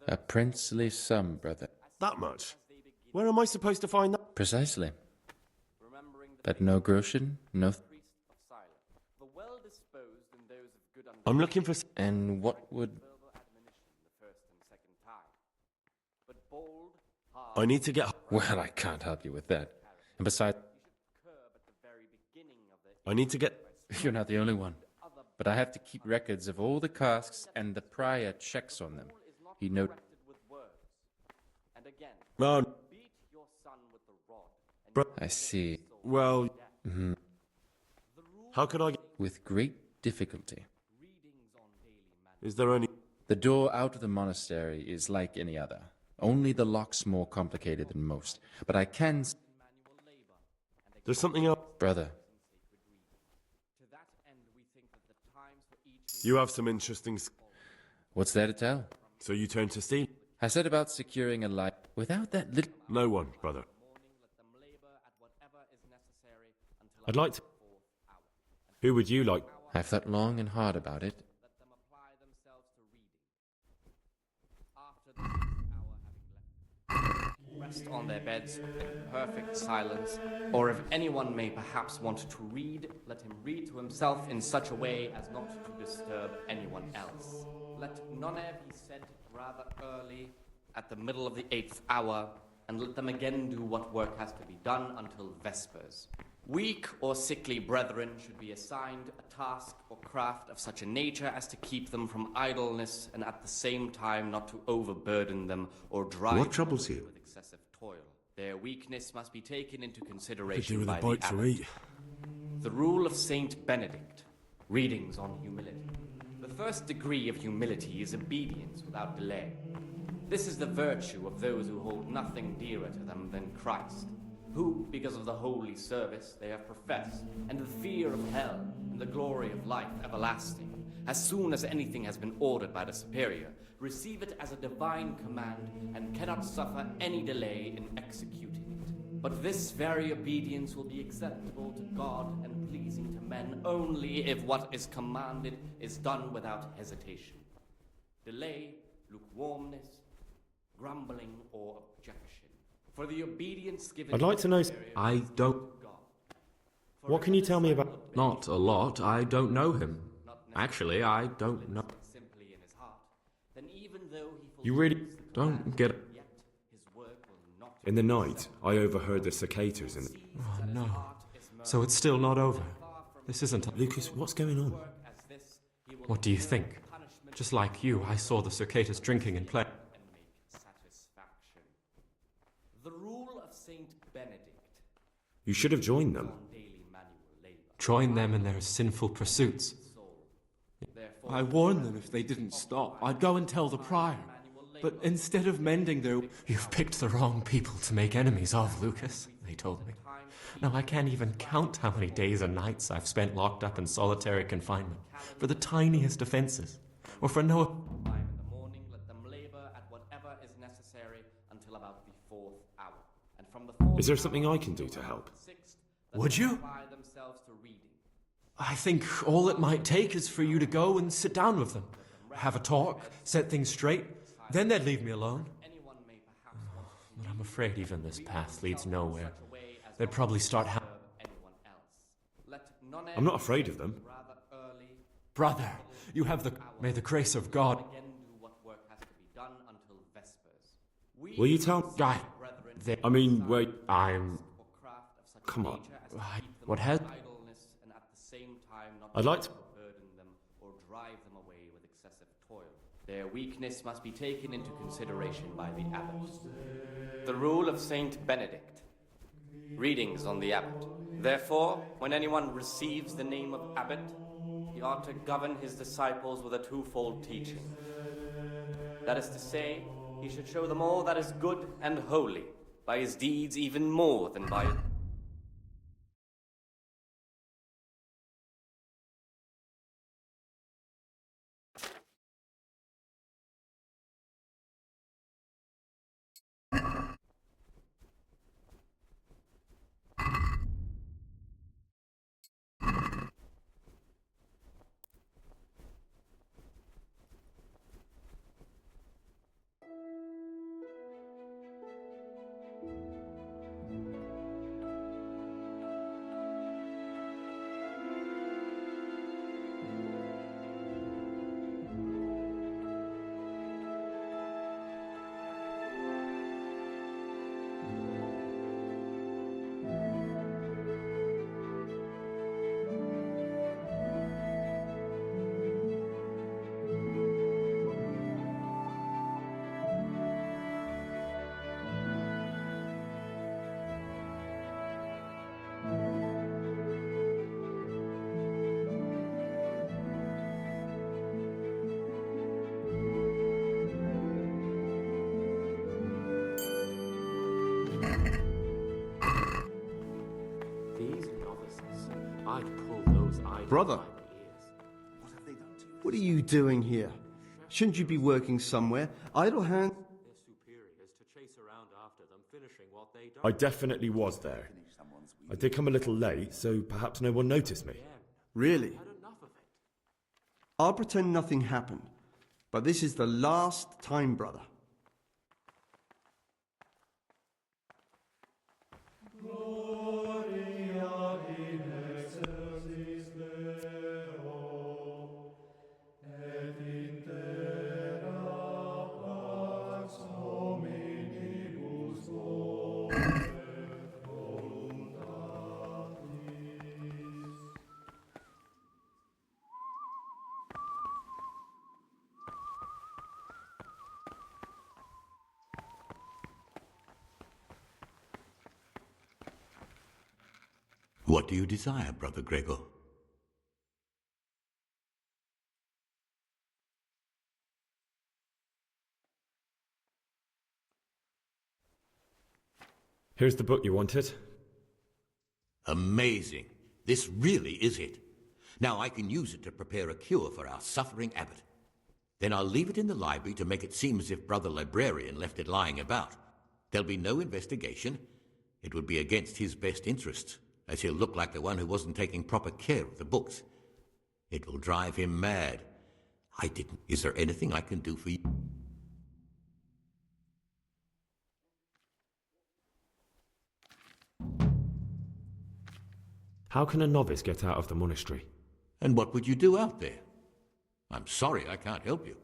A princely sum, brother. That much? Where am I supposed to find that? Precisely. But no groschen, no... I'm looking for... And what would... I need to get... Well, I can't help you with that. And besides... I need to get... You're not the only one. But I have to keep records of all the casks, and the prior checks on them. He note... No. I see. Well... How could I... With great difficulty. Is there any... The door out of the monastery is like any other. Only the lock's more complicated than most. But I can... There's something else... Brother. You have some interesting... What's there to tell? So you turn to steal? I said about securing a life without that little... No one, brother. I'd like to... Who would you like? I've thought long and hard about it. Rest on their beds in perfect silence, or if anyone may perhaps want to read, let him read to himself in such a way as not to disturb anyone else. Let none be said rather early, at the middle of the 8th hour, and let them again do what work has to be done until Vespers. Weak or sickly brethren should be assigned a task or craft of such a nature as to keep them from idleness, and at the same time not to overburden them or drive What troubles them you? with excessive toil. Their weakness must be taken into Could do consideration with a by bite the to abbot. eat. The rule of Saint Benedict, readings on humility. The first degree of humility is obedience without delay. This is the virtue of those who hold nothing dearer to them than Christ, who, because of the holy service they have professed, and the fear of hell, and the glory of life everlasting, as soon as anything has been ordered by the superior, receive it as a divine command, and cannot suffer any delay in executing it. But this very obedience will be acceptable to God and pleasing to men only if what is commanded is done without hesitation. Delay, lukewarmness, grumbling, or objection. For the obedience given... I'd like to know... I don't... What can you tell me about... Not a lot. I don't know him. Actually, I don't know... simply in his heart, then even though he You really don't get... yet his work will not... In the night, I overheard the cicadas in... Oh, no. So it's still not over. This isn't... Lucas, what's going on? What do you think? Just like you, I saw the cicadas drinking and playing. The rule of Saint Benedict. You should have joined them. Join them in their sinful pursuits. I warned them if they didn't stop, I'd go and tell the prior. But instead of mending their... You've picked the wrong people to make enemies of, Lucas, they told me. Now I can't even count how many days and nights I've spent locked up in solitary confinement for the tiniest offences, or for no... In the morning, let them labor at whatever is necessary until about the 4th hour. And from the 4th Is there something I can do to help? Would you? apply themselves I think all it might take is for you to go and sit down with them. Have a talk, set things straight. Then they'd leave me alone. But I'm afraid even this path leads nowhere. They'd probably start I'm not afraid of them. Brother, you have the... May the grace of God... Will you tell... I mean, wait... I'm... Come on. What has... I'd like to... burden them or drive them away with excessive toil. Their weakness must be taken into consideration by the abbot. The rule of Saint Benedict. Readings on the abbot. Therefore, when anyone receives the name of abbot, he ought to govern his disciples with a twofold teaching. That is to say, he should show them all that is good and holy, by his deeds even more than by... Brother, what are you doing here? Shouldn't you be working somewhere? Idle hand... I definitely was there. I did come a little late, so perhaps no one noticed me. Really? I'll pretend nothing happened, but this is the last time, brother. What do you desire, Brother Gregor? Here's the book you wanted. Amazing. This really is it. Now I can use it to prepare a cure for our suffering abbot. Then I'll leave it in the library to make it seem as if Brother Librarian left it lying about. There'll be no investigation. It would be against his best interests, as he'll look like the one who wasn't taking proper care of the books. It will drive him mad. Is there anything I can do for you? How can a novice get out of the monastery? And what would you do out there? I'm sorry I can't help you.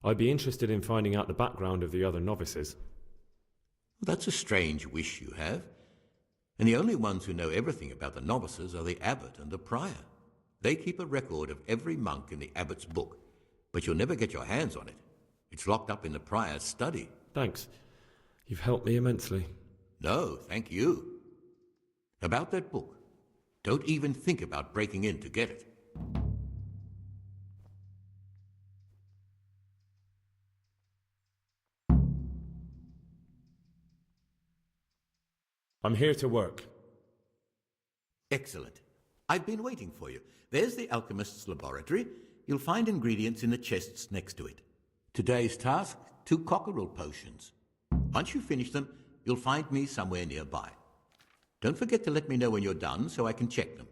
I'd be interested in finding out the background of the other novices. That's a strange wish you have. And the only ones who know everything about the novices are the abbot and the prior. They keep a record of every monk in the abbot's book, but you'll never get your hands on it. It's locked up in the prior's study. Thanks. You've helped me immensely. No, thank you. About that book, don't even think about breaking in to get it. I'm here to work. Excellent. I've been waiting for you. There's the alchemist's laboratory. You'll find ingredients in the chests next to it. Today's task, 2 cockerel potions. Once you finish them, you'll find me somewhere nearby. Don't forget to let me know when you're done so I can check them.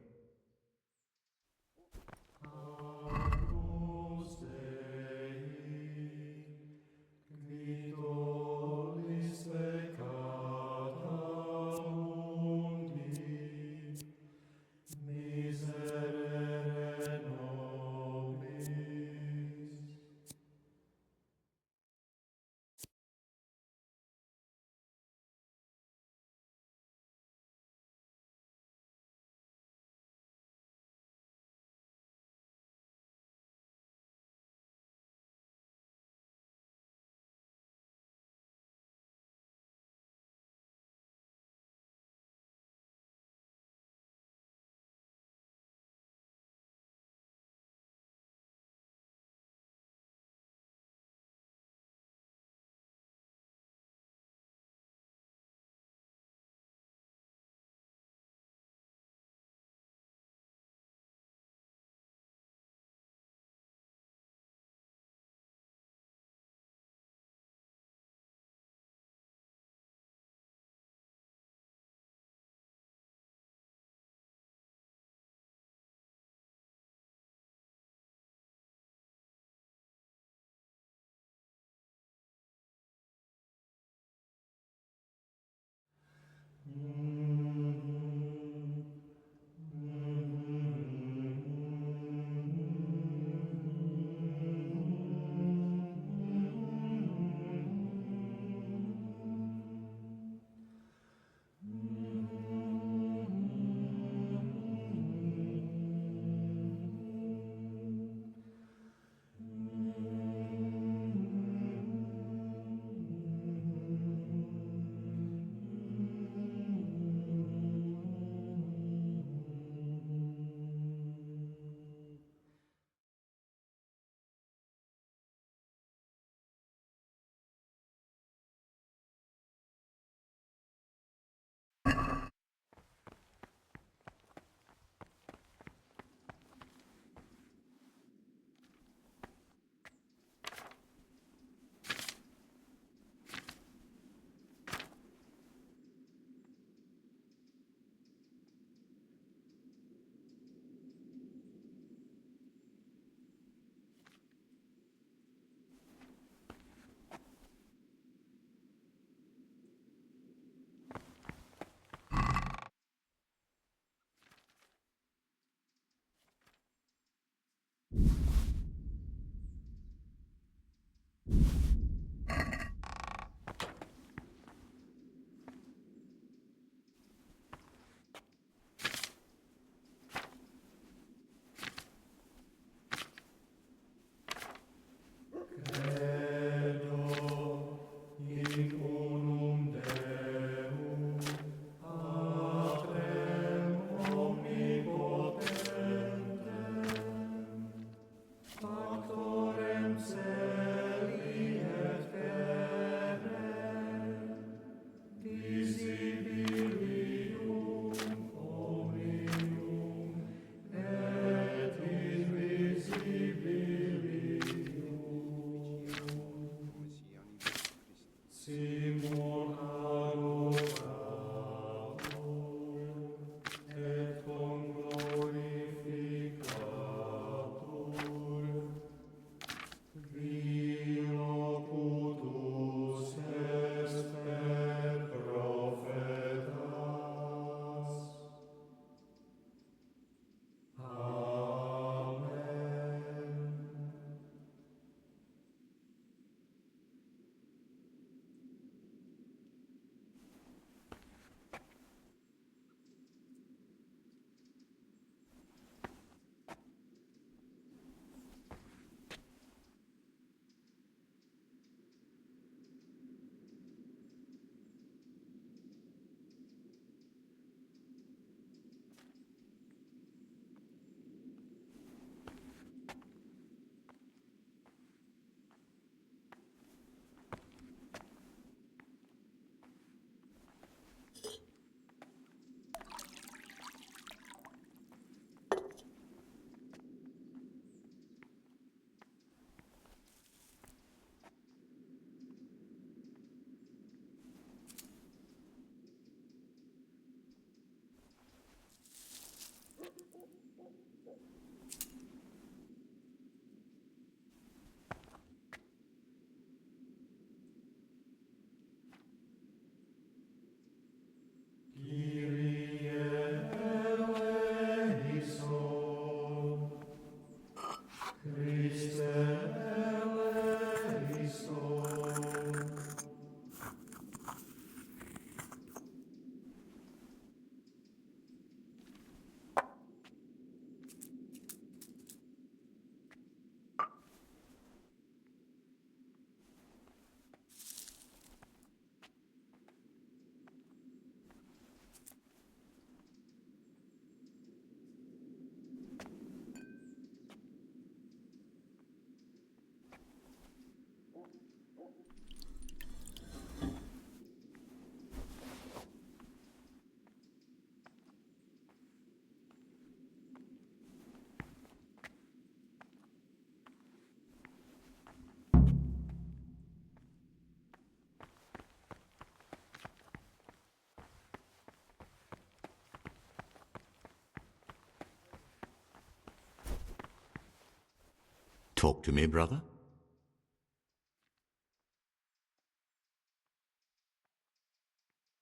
Talk to me, brother.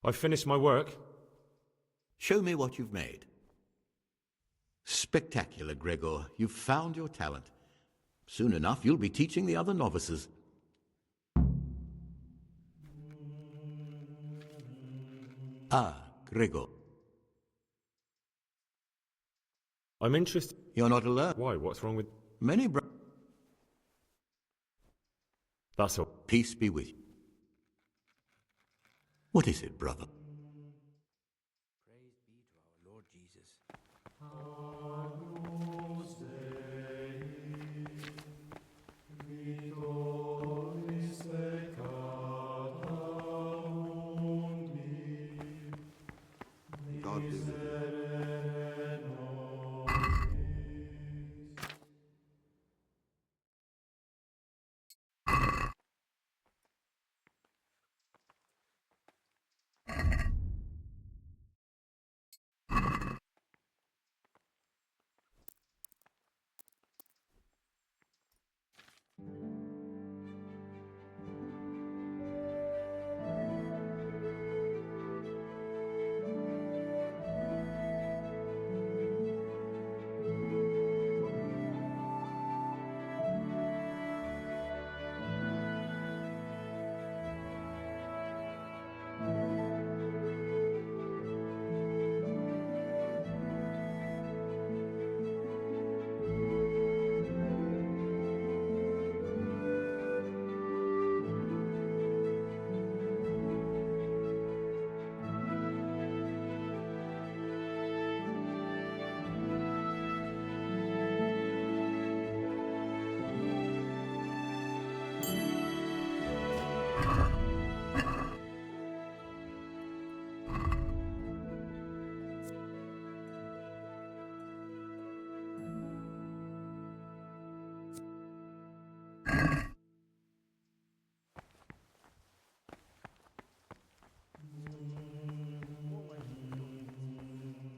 I've finished my work. Show me what you've made. Spectacular, Gregor. You've found your talent. Soon enough, you'll be teaching the other novices. Ah, Gregor. I'm interested. You're not alone. Why? What's wrong with... Many That's all. Peace be with you. What is it, brother? Praise be to our Lord Jesus. God be with you.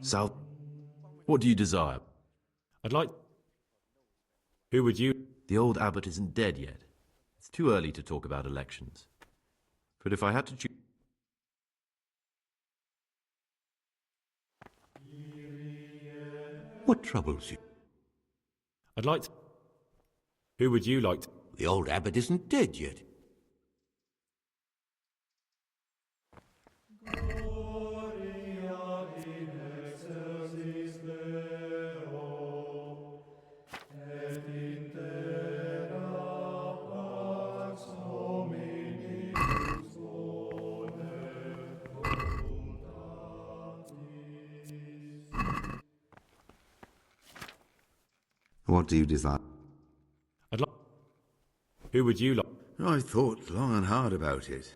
Sal, what do you desire? I'd like... Who would you... The old abbot isn't dead yet. It's too early to talk about elections. But if I had to choose... What troubles you? I'd like to... Who would you like to... The old abbot isn't dead yet. What do you desire? I'd like... Who would you like... I thought long and hard about it.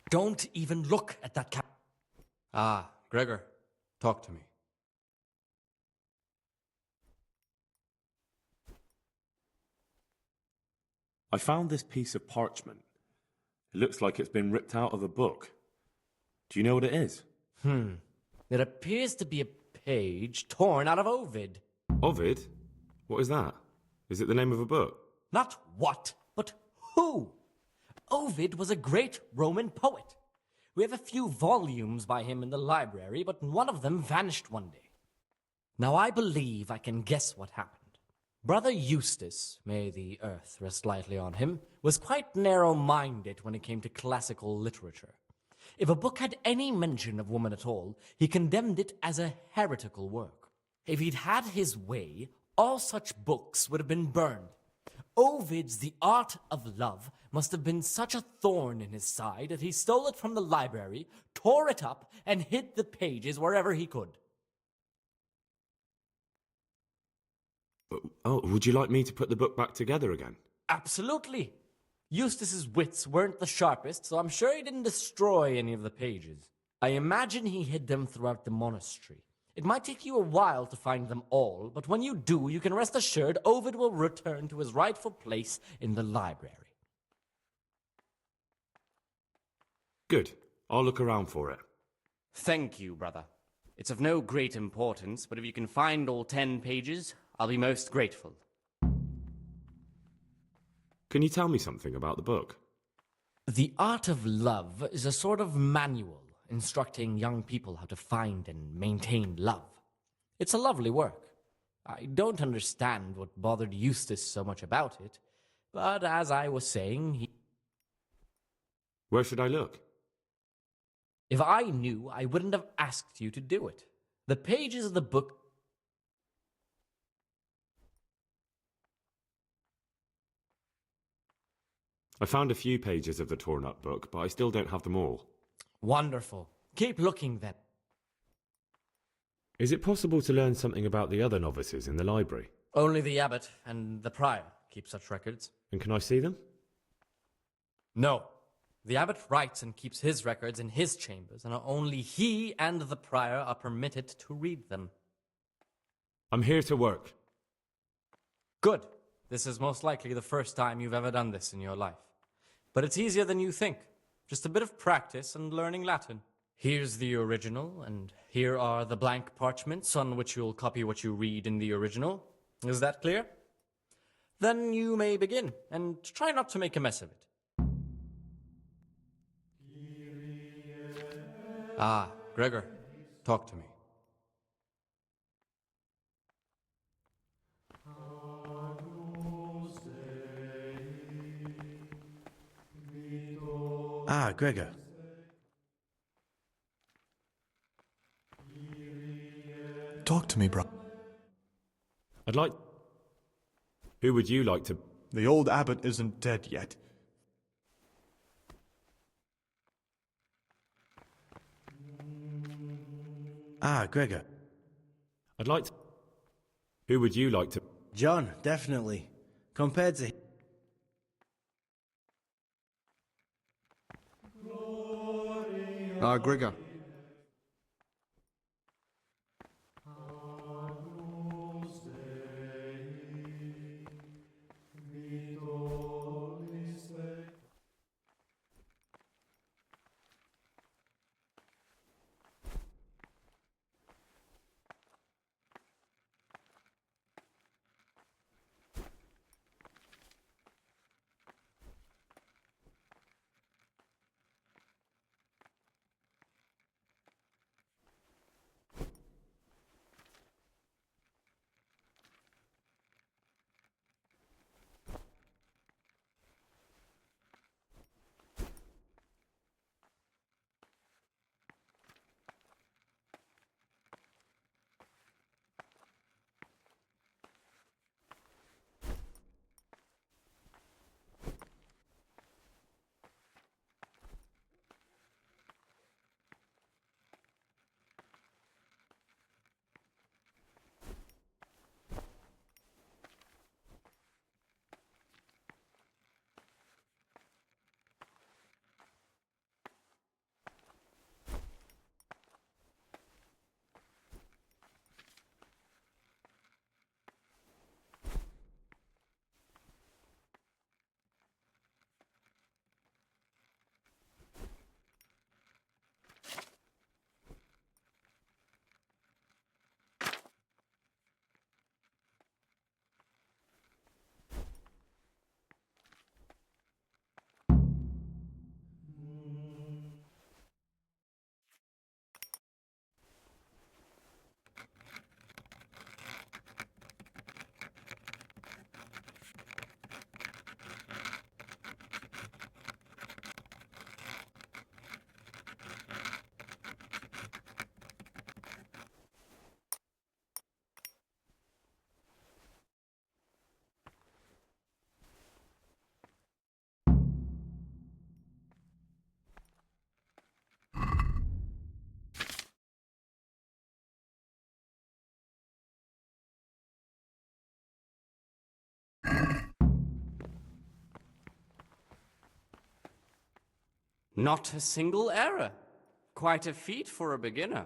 Don't even look at that cap. Ah, Gregor, talk to me. I found this piece of parchment. It looks like it's been ripped out of a book. Do you know what it is? It appears to be a page torn out of Ovid. Ovid? What is that? Is it the name of a book? Not what, but who. Ovid was a great Roman poet. We have a few volumes by him in the library, but one of them vanished one day. Now I believe I can guess what happened. Brother Eustace, may the earth rest lightly on him, was quite narrow-minded when it came to classical literature. If a book had any mention of woman at all, he condemned it as a heretical work. If he'd had his way, all such books would have been burned. Ovid's The Art of Love must have been such a thorn in his side that he stole it from the library, tore it up, and hid the pages wherever he could. Oh, would you like me to put the book back together again? Absolutely. Eustace's wits weren't the sharpest, so I'm sure he didn't destroy any of the pages. I imagine he hid them throughout the monastery. It might take you a while to find them all, but when you do, you can rest assured Ovid will return to his rightful place in the library. Good. I'll look around for it. Thank you, brother. It's of no great importance, but if you can find all 10 pages, I'll be most grateful. Can you tell me something about the book? The Art of Love is a sort of manual instructing young people how to find and maintain love. It's a lovely work. I don't understand what bothered Eustace so much about it, but as I was saying, Where should I look? If I knew, I wouldn't have asked you to do it. The pages of the book... I found a few pages of the torn-up book, but I still don't have them all. Wonderful. Keep looking then. Is it possible to learn something about the other novices in the library? Only the abbot and the prior keep such records. And can I see them? No. The abbot writes and keeps his records in his chambers, and only he and the prior are permitted to read them. I'm here to work. Good. This is most likely the first time you've ever done this in your life. But it's easier than you think. Just a bit of practice and learning Latin. Here's the original, and here are the blank parchments on which you'll copy what you read in the original. Is that clear? Then you may begin, and try not to make a mess of it. Ah, Gregor, talk to me. Ah, Gregor. Talk to me, bro. I'd like... Who would you like to... The old abbot isn't dead yet. Ah, Gregor. I'd like to... Who would you like to... John, definitely. Compared to... Ah, Gregor. Not a single error. Quite a feat for a beginner.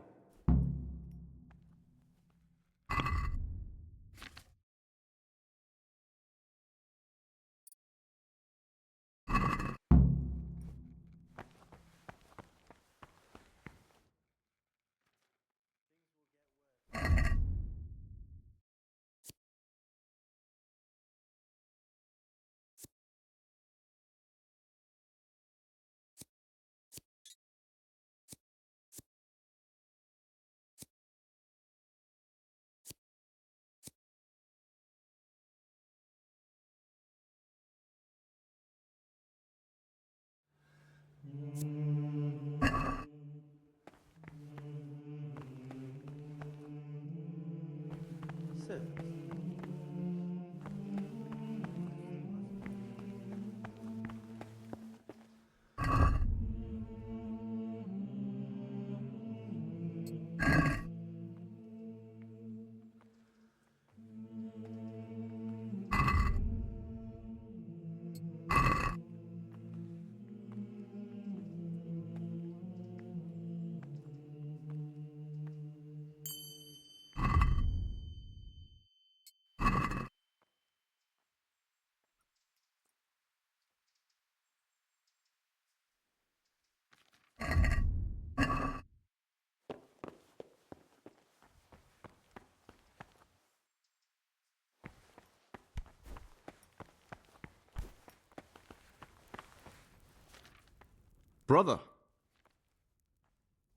Brother,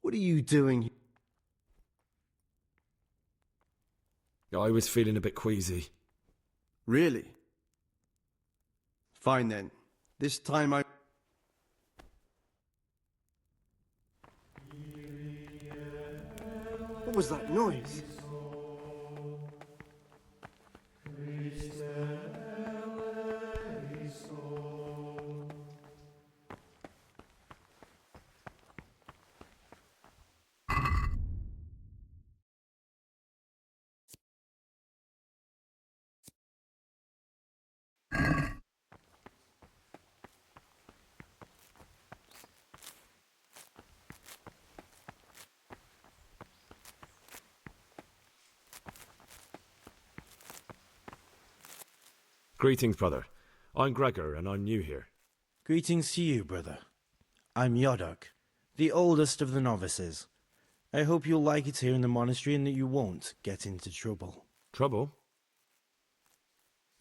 what are you doing? I was feeling a bit queasy. Really? Fine then. This time I... What was that noise? Greetings, brother. I'm Gregor, and I'm new here. Greetings to you, brother. I'm Yodok, the oldest of the novices. I hope you'll like it here in the monastery and that you won't get into trouble. Trouble?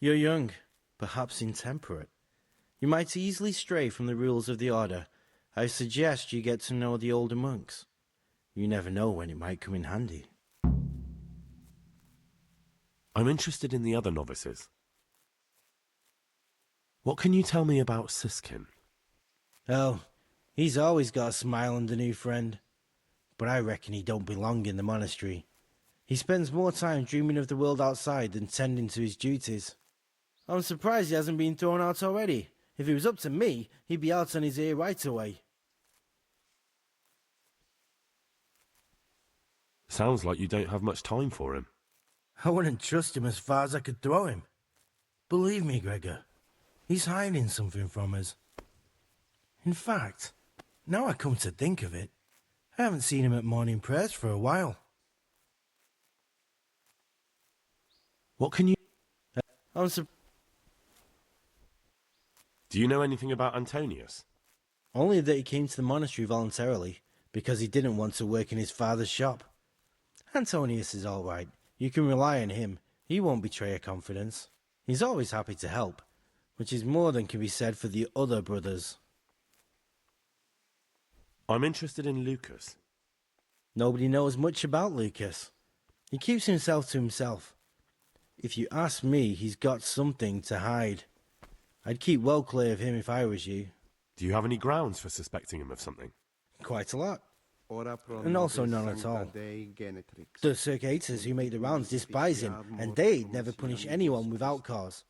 You're young, perhaps intemperate. You might easily stray from the rules of the order. I suggest you get to know the older monks. You never know when it might come in handy. I'm interested in the other novices. What can you tell me about Siskin? Oh, he's always got a smile on the new friend. But I reckon he don't belong in the monastery. He spends more time dreaming of the world outside than tending to his duties. I'm surprised he hasn't been thrown out already. If it was up to me, he'd be out on his ear right away. Sounds like you don't have much time for him. I wouldn't trust him as far as I could throw him. Believe me, Gregor, he's hiding something from us. In fact, now I come to think of it, I haven't seen him at morning prayers for a while. What can you... Do you know anything about Antonius? Only that he came to the monastery voluntarily, because he didn't want to work in his father's shop. Antonius is all right. You can rely on him. He won't betray your confidence. He's always happy to help, which is more than can be said for the other brothers. I'm interested in Lucas. Nobody knows much about Lucas. He keeps himself to himself. If you ask me, he's got something to hide. I'd keep well clear of him if I was you. Do you have any grounds for suspecting him of something? Quite a lot. And also none at all. The circators who make the rounds despise him, and they'd never punish anyone without cause.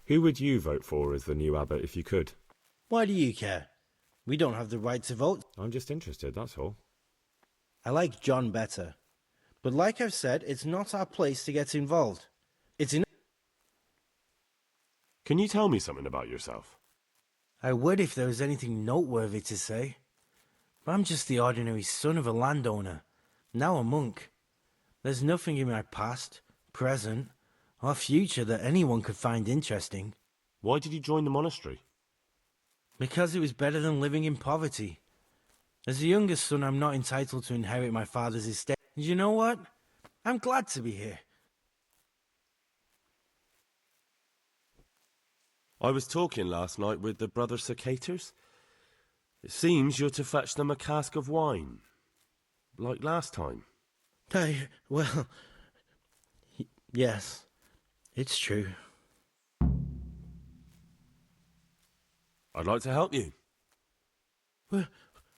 Who would you vote for as the new abbot if you could? Why do you care? We don't have the right to vote. I'm just interested, that's all. I like John better. But like I've said, it's not our place to get involved. It's in... Can you tell me something about yourself? I would if there was anything noteworthy to say. But I'm just the ordinary son of a landowner, now a monk. There's nothing in my past, present, or future that anyone could find interesting. Why did you join the monastery? Because it was better than living in poverty. As the youngest son, I'm not entitled to inherit my father's estate. And you know what? I'm glad to be here. I was talking last night with the brother Cicators. It seems you're to fetch them a cask of wine, like last time. Well, yes, it's true. I'd like to help you.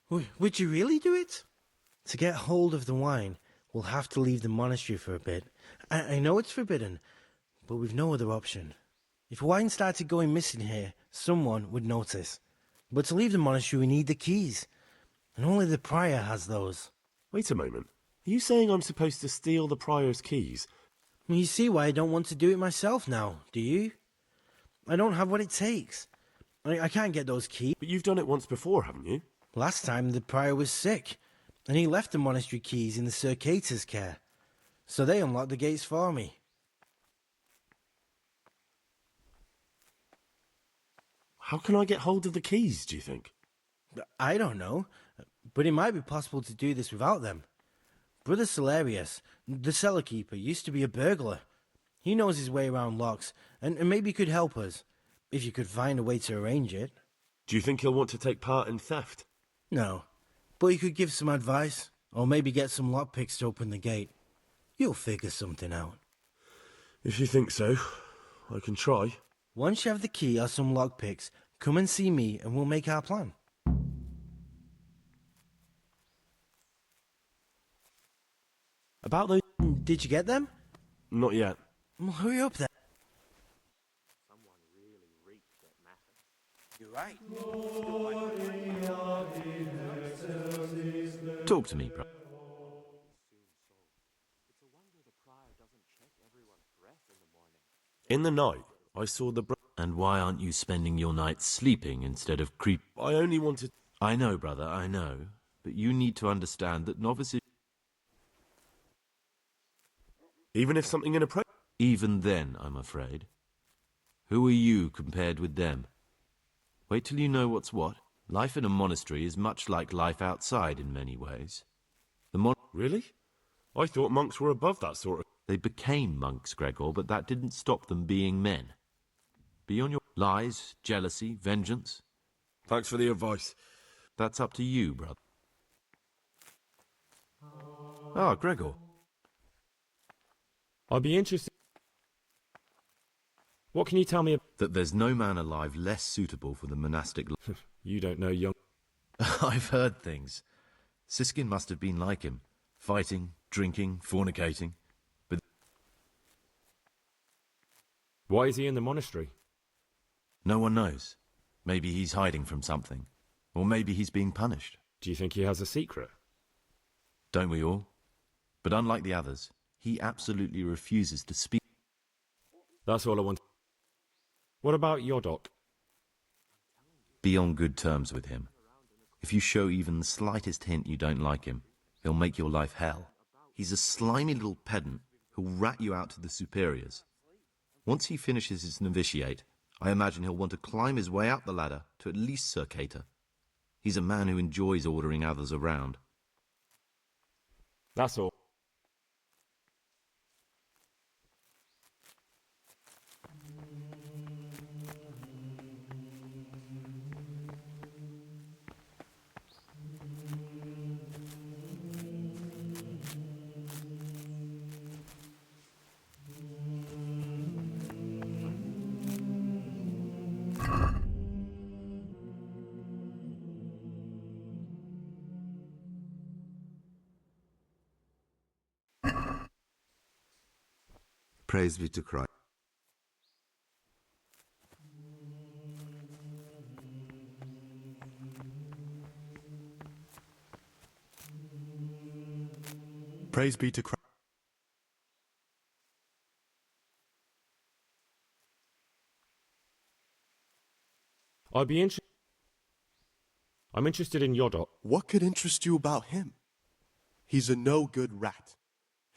Would you really do it? To get hold of the wine, we'll have to leave the monastery for a bit. I know it's forbidden, but we've no other option. If wine started going missing here, someone would notice. But to leave the monastery, we need the keys. And only the prior has those. Wait a moment. Are you saying I'm supposed to steal the prior's keys? You see why I don't want to do it myself now, do you? I don't have what it takes. I can't get those keys. But you've done it once before, haven't you? Last time the prior was sick, and he left the monastery keys in the Circator's care. So they unlocked the gates for me. How can I get hold of the keys, do you think? I don't know, but it might be possible to do this without them. Brother Celerius, the cellar keeper, used to be a burglar. He knows his way around locks, and maybe could help us, if you could find a way to arrange it. Do you think he'll want to take part in theft? No, but he could give some advice, or maybe get some lockpicks to open the gate. You'll figure something out. If you think so, I can try. Once you have the key or some lockpicks, come and see me and we'll make our plan. About those... Did you get them? Not yet. Well, hurry up then. Someone really reeked at Mathis. You're right. Talk to me, bro. In the night, I saw the... And why aren't you spending your nights sleeping instead of creep... I only wanted... I know, brother, I know. But you need to understand that novices... Even if something inappropriate... Even then, I'm afraid. Who are you compared with them? Wait till you know what's what. Life in a monastery is much like life outside in many ways. Really? I thought monks were above that sort of... They became monks, Gregor, but that didn't stop them being men. Be on your lies, jealousy, vengeance. Thanks for the advice. That's up to you, brother. Ah, Gregor. I'd be interested... What can you tell me that there's no man alive less suitable for the monastic life? You don't know young... I've heard things. Siskin must have been like him. Fighting, drinking, fornicating. But... Why is he in the monastery? No one knows. Maybe he's hiding from something. Or maybe he's being punished. Do you think he has a secret? Don't we all? But unlike the others, he absolutely refuses to speak. That's all I want. What about Yodok? Be on good terms with him. If you show even the slightest hint you don't like him, he'll make your life hell. He's a slimy little pedant who'll rat you out to the superiors. Once he finishes his novitiate, I imagine he'll want to climb his way up the ladder to at least Circator. He's a man who enjoys ordering others around. That's all. Praise be to Christ. Praise be to Christ. I'm interested in Yodok. What could interest you about him? He's a no-good rat.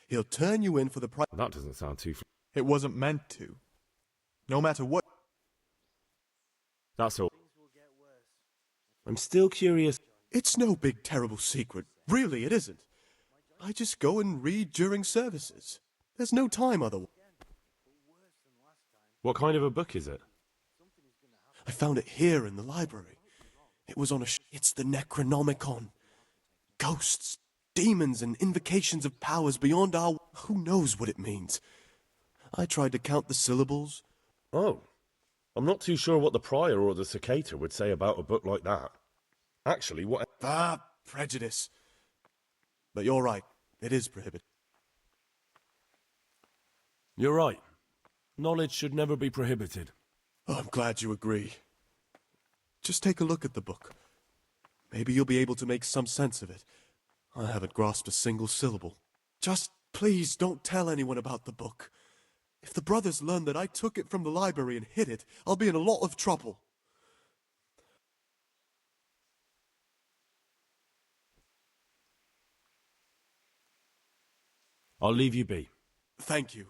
He'll turn you in for the price. That doesn't sound too... It wasn't meant to. No matter what... That's all. I'm still curious. It's no big terrible secret. Really, it isn't. I just go and read during services. There's no time otherwise. What kind of a book is it? I found it here in the library. It was on a... It's the Necronomicon. Ghosts, demons, and invocations of powers beyond our... Who knows what it means? I tried to count the syllables. Oh. I'm not too sure what the Prior or the Cicator would say about a book like that. Actually, what... Prejudice. But you're right. It is prohibited. You're right. Knowledge should never be prohibited. Oh, I'm glad you agree. Just take a look at the book. Maybe you'll be able to make some sense of it. I haven't grasped a single syllable. Just please don't tell anyone about the book. If the brothers learn that I took it from the library and hid it, I'll be in a lot of trouble. I'll leave you be. Thank you.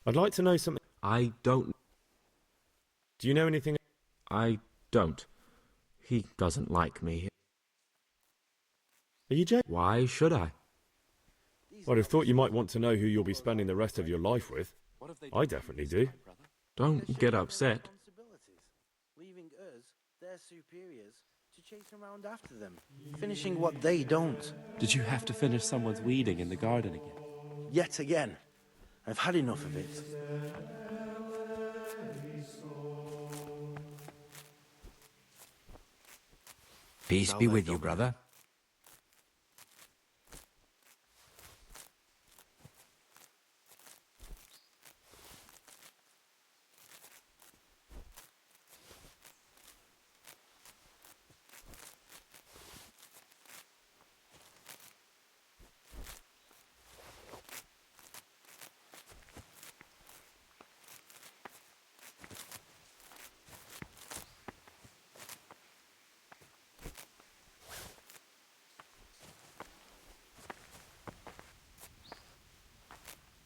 I'd like to know something. I don't... Do you know anything? I don't. He doesn't like me. Are you joking? Why should I? I'd have thought you might want to know who you'll be spending the rest of your life with. I definitely do. Don't get upset. Leaving us, their superiors, to chase around after them, finishing what they don't. Did you have to finish someone's weeding in the garden again? Yet again. I've had enough of it. Peace be with you, brother.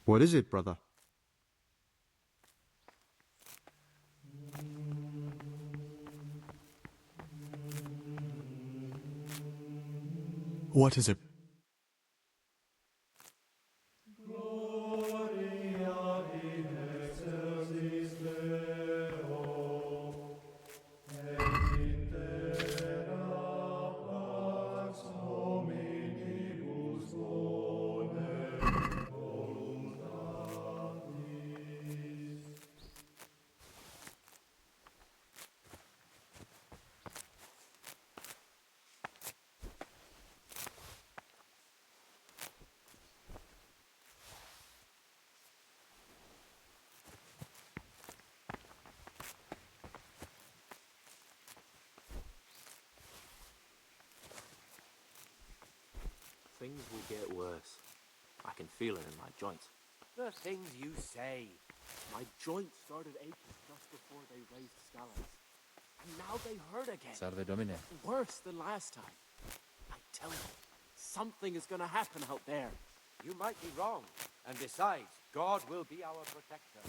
What is it, brother? What is it? Things will get worse. I can feel it in my joints. The things you say. My joints started aching just before they raised scallops. And now they hurt again. Salve Domine. Worse than last time. I tell you, something is going to happen out there. You might be wrong. And besides, God will be our protector.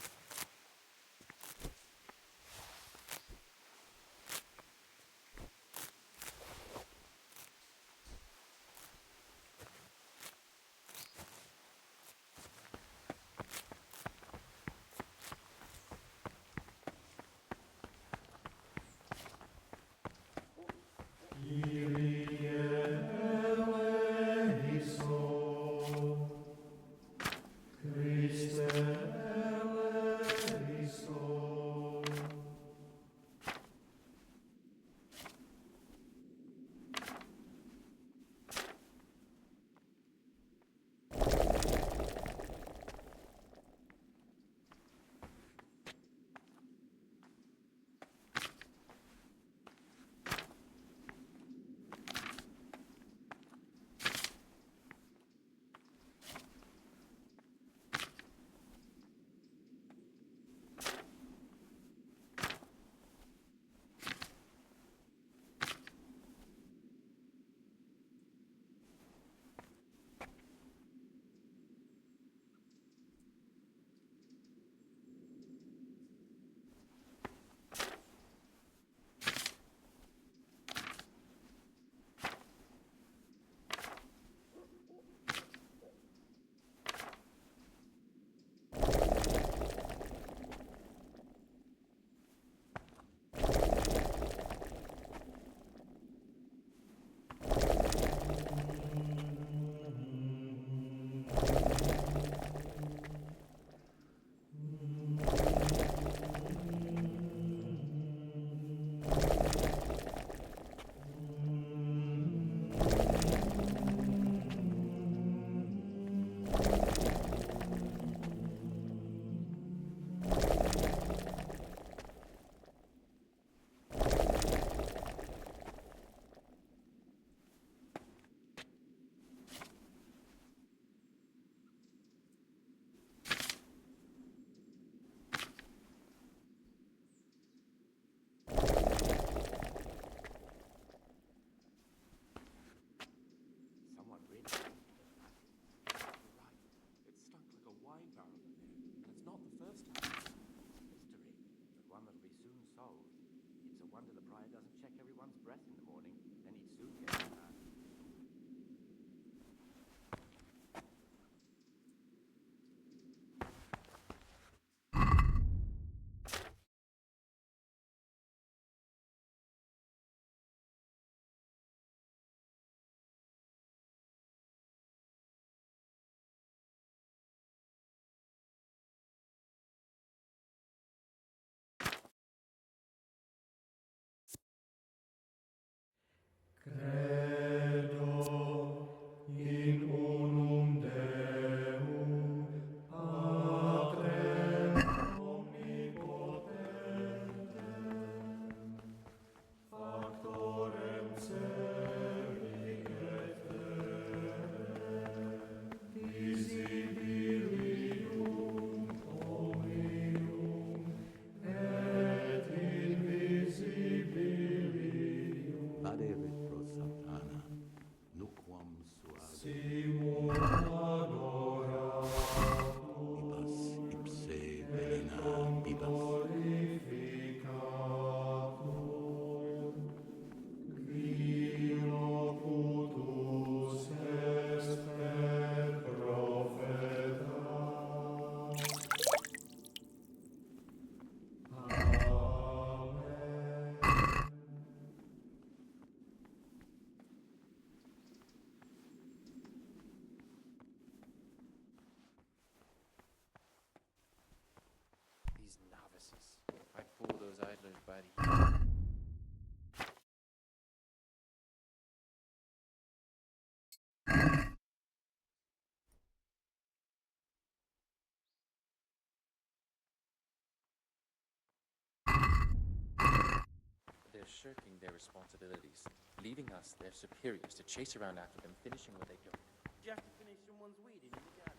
wonder the prior doesn't check everyone's breath in the morning. Then he'd soon get it back. Credo in unum Deum, Patrem omnipotentem, factorem celi et terrae, visibilium omnium et invisibilium. Adevit pro Satana, nuquam suade. Simul adoratum, Bibas ipse velina bibas. glorificatum, qui locutus est per profeta. Amen. These novices. I'd pull those idlers by the ear. They're shirking their responsibilities, leaving us, their superiors, to chase around after them, finishing what they don't. Did you have to finish someone's weeding in the garden?